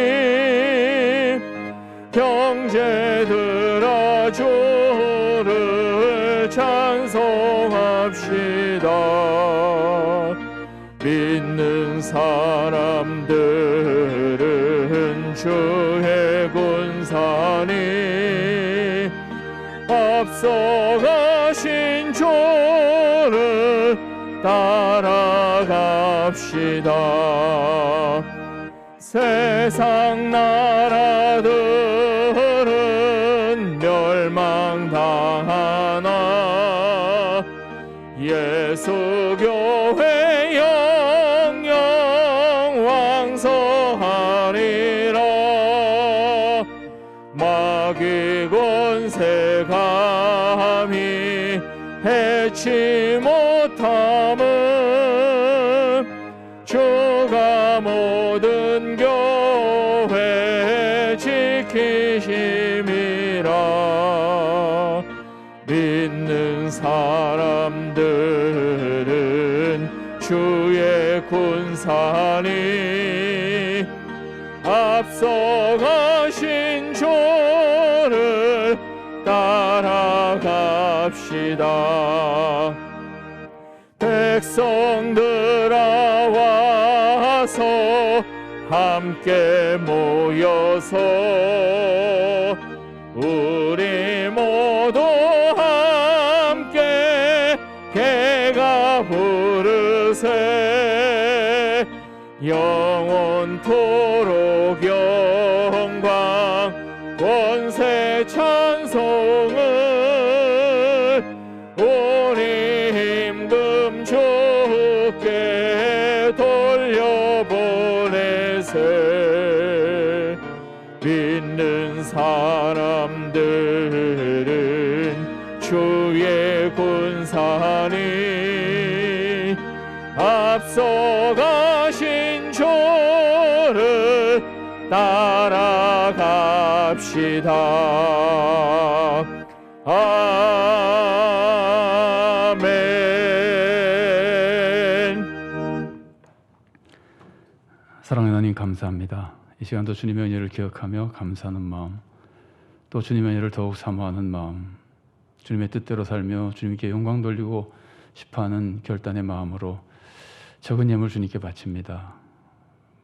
형제들아 주를 찬송합시다. 믿는 사람들은 주의 군사니 앞서가신 주를 따라갑시다. 세상 나라들은 멸망당하나 예수 교회 영영 왕성하리라. 마귀 권세 감히 해치 못함은 주가 모든 교회 지키심이라. 믿는 사람들은 주의 군사니 앞서가신 주를 따라갑시다. 백성들아 와서 함께 모여서 우리 모두 함께 개가 부르세. 영원토록 영광 권세 찬송을 우리 임금 주께 돌려보내세. 믿는 사람들은 주의 군사니 앞서가신 주를 따라갑시다. 아멘. 사랑하는 하나님 감사합니다. 이 시간도 주님의 은혜를 기억하며 감사하는 마음, 또 주님의 은혜를 더욱 사모하는 마음, 주님의 뜻대로 살며 주님께 영광 돌리고 싶어하는 결단의 마음으로 적은 예물 주님께 바칩니다.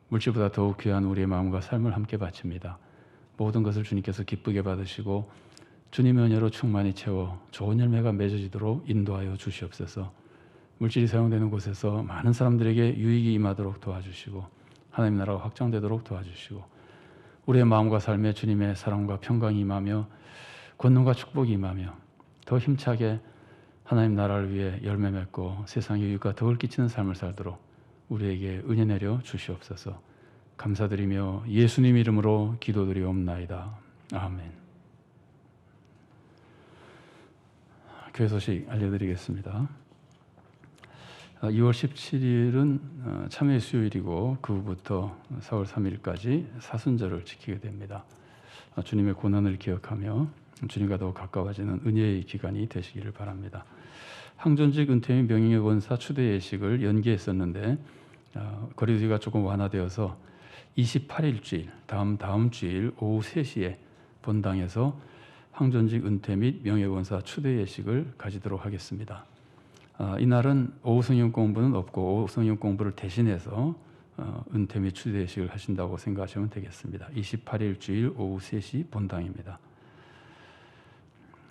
물질보다 더욱 귀한 우리의 마음과 삶을 함께 바칩니다. 모든 것을 주님께서 기쁘게 받으시고 주님의 은혜로 충만히 채워 좋은 열매가 맺어지도록 인도하여 주시옵소서. 물질이 사용되는 곳에서 많은 사람들에게 유익이 임하도록 도와주시고 하나님 나라가 확장되도록 도와주시고 우리의 마음과 삶에 주님의 사랑과 평강이 임하며 권능과 축복이 임하며 더 힘차게 하나님 나라를 위해 열매 맺고 세상의 유익과 덕을 끼치는 삶을 살도록 우리에게 은혜 내려 주시옵소서. 감사드리며 예수님 이름으로 기도드리옵나이다. 아멘. 교회 소식 알려드리겠습니다. 2월 17일은 참회 수요일이고 그 후부터 4월 3일까지 사순절을 지키게 됩니다. 주님의 고난을 기억하며 주님과 더욱 가까워지는 은혜의 기간이 되시기를 바랍니다. 항존직 은퇴 및 명예의 권사 추대 예식을 연기했었는데 거리두기가 조금 완화되어서 28일 주일 다음 주일 오후 3시에 본당에서 항존직 은퇴 및 명예권사 추대 예식을 가지도록 하겠습니다. 이날은 오후 성경 공부는 없고 오후 성경 공부를 대신해서 은퇴 및 추대 예식을 하신다고 생각하시면 되겠습니다. 28일 주일 오후 3시 본당입니다.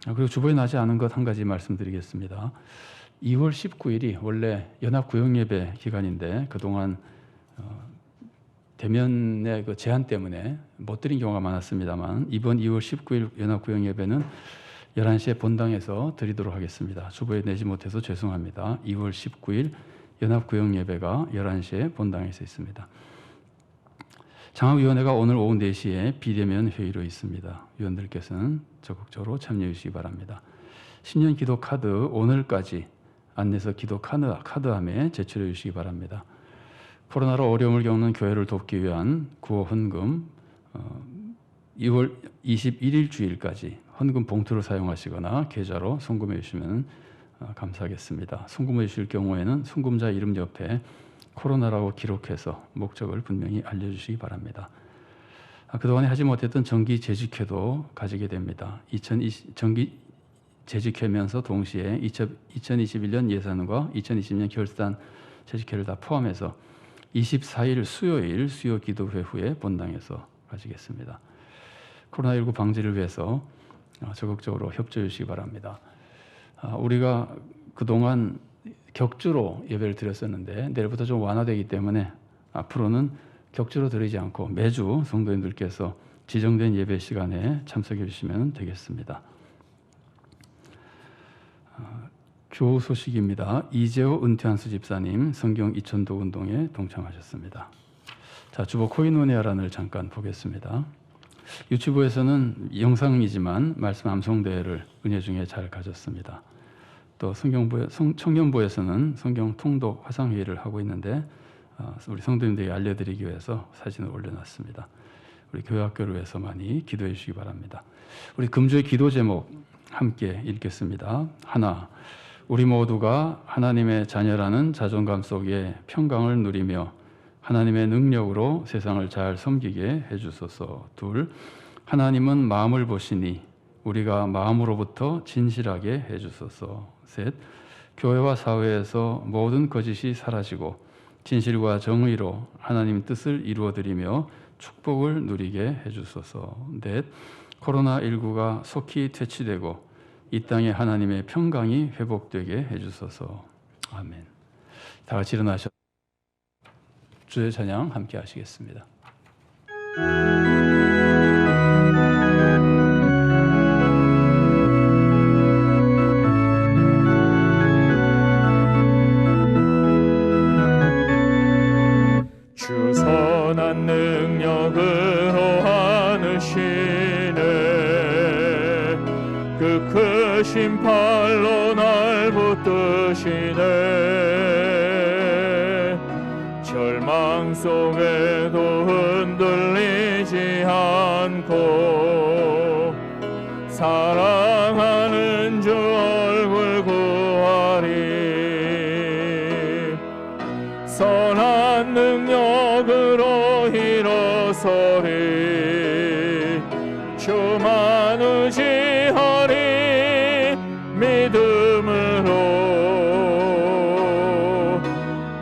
그리고 주보에 나지 않은 것 한 가지 말씀드리겠습니다. 2월 19일이 원래 연합구역예배 기간인데 그동안 대면의 그 제한 때문에 못 드린 경우가 많았습니다만 이번 2월 19일 연합구역예배는 11시에 본당에서 드리도록 하겠습니다. 주보에 내지 못해서 죄송합니다. 2월 19일 연합구역예배가 11시에 본당에서 있습니다. 장학위원회가 오늘 오후 4시에 비대면 회의로 있습니다. 위원들께서는 적극적으로 참여해 주시기 바랍니다. 신년 기도 카드 오늘까지 안내서 기도 카드함에 제출해 주시기 바랍니다. 코로나로 어려움을 겪는 교회를 돕기 위한 구호 헌금 2월 21일 주일까지 헌금 봉투를 사용하시거나 계좌로 송금해 주시면 감사하겠습니다. 송금해 주실 경우에는 송금자 이름 옆에 코로나라고 기록해서 목적을 분명히 알려주시기 바랍니다. 그동안에 하지 못했던 정기 재직회도 가지게 됩니다. 정기 재직회면서 동시에 2021년 예산과 2020년 결산 재직회를 다 포함해서 24일 수요일 수요 기도회 후에 본당에서 가지겠습니다. 코로나19 방지를 위해서 적극적으로 협조해 주시기 바랍니다. 우리가 그동안 격주로 예배를 드렸었는데 내일부터 좀 완화되기 때문에 앞으로는 격주로 드리지 않고 매주 성도님들께서 지정된 예배 시간에 참석해 주시면 되겠습니다. 교우 소식입니다. 이재호 은퇴한수 집사님 성경 2000도 운동에 동참하셨습니다. 자, 주보 코이노니아란을 잠깐 보겠습니다. 유튜브에서는 영상이지만 말씀 암송대회를 은혜 중에 잘 가졌습니다. 또 청년부에서는 성경 통독 화상회의를 하고 있는데 우리 성도님들에게 알려드리기 위해서 사진을 올려놨습니다. 우리 교회학교를 위해서 많이 기도해 주시기 바랍니다. 우리 금주의 기도 제목 함께 읽겠습니다. 하나, 우리 모두가 하나님의 자녀라는 자존감 속에 평강을 누리며 하나님의 능력으로 세상을 잘 섬기게 해주소서. 둘, 하나님은 마음을 보시니 우리가 마음으로부터 진실하게 해주소서. 셋, 교회와 사회에서 모든 거짓이 사라지고 진실과 정의로 하나님 뜻을 이루어드리며 축복을 누리게 해주소서. 넷, 코로나19가 속히 퇴치되고 이 땅에 하나님의 평강이 회복되게 해주소서. 아멘. 다 같이 일어나셔 주의 찬양 함께 하시겠습니다. 주 선한 능력으로 하느시네 그 크신 팔로 날 붙드시네 절망 속에도 흔들리지 않고 사랑하는 주 얼굴 구하리 선한 능력으로 일어서리 주만 의지하리 믿음으로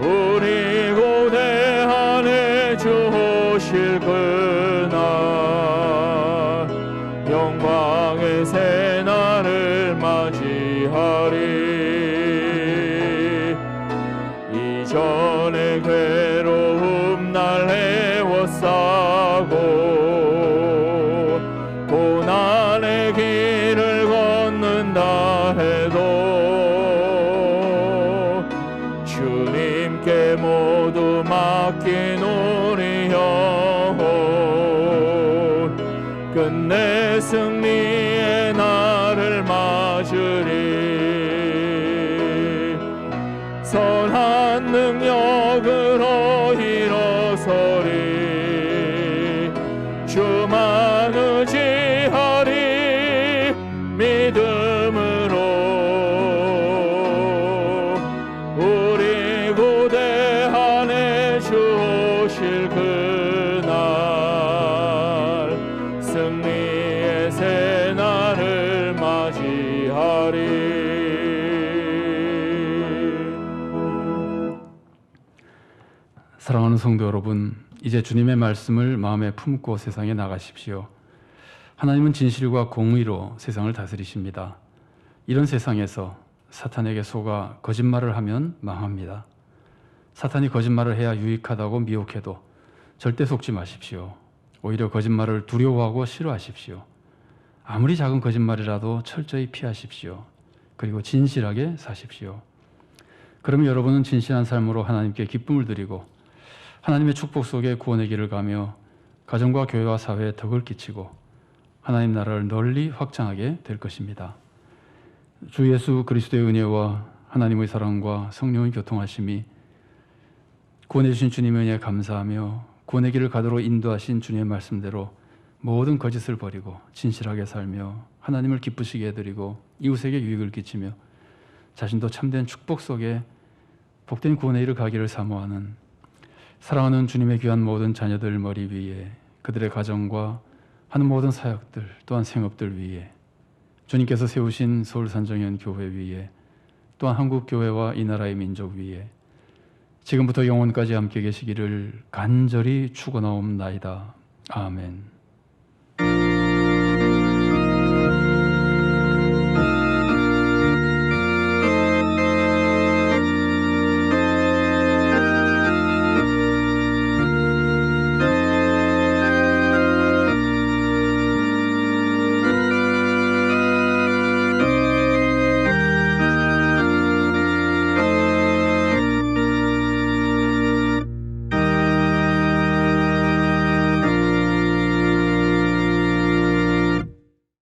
우리 고대 안에 주 오실 그날 영광의 새날을 맞이하리 이전의 괴로움 날 헤워싸고 고난의 길을 걷는다 해도 주님께 모두 맡긴 우리 영혼 끝내 승리의 날을 맞으리 선한 능력으로 일어서리 주만 의지하리 믿음으로 우리 고대 안에 주 오실 그날 승리의 새날을 맞이하리. 사랑하는 성도 여러분, 이제 주님의 말씀을 마음에 품고 세상에 나가십시오. 하나님은 진실과 공의로 세상을 다스리십니다. 이런 세상에서 사탄에게 속아 거짓말을 하면 망합니다. 사탄이 거짓말을 해야 유익하다고 미혹해도 절대 속지 마십시오. 오히려 거짓말을 두려워하고 싫어하십시오. 아무리 작은 거짓말이라도 철저히 피하십시오. 그리고 진실하게 사십시오. 그러면 여러분은 진실한 삶으로 하나님께 기쁨을 드리고 하나님의 축복 속에 구원의 길을 가며 가정과 교회와 사회에 덕을 끼치고 하나님 나라를 널리 확장하게 될 것입니다. 주 예수 그리스도의 은혜와 하나님의 사랑과 성령의 교통하심이 구원해 주신 주님의 은혜에 감사하며 구원의 길을 가도록 인도하신 주님의 말씀대로 모든 거짓을 버리고 진실하게 살며 하나님을 기쁘시게 해드리고 이웃에게 유익을 끼치며 자신도 참된 축복 속에 복된 구원의 일을 가기를 사모하는 사랑하는 주님의 귀한 모든 자녀들 머리 위에 그들의 가정과 하는 모든 사역들 또한 생업들 위에 주님께서 세우신 서울산정현 교회 위에 또한 한국교회와 이 나라의 민족 위에 지금부터 영원까지 함께 계시기를 간절히 축원하옵나이다. 아멘.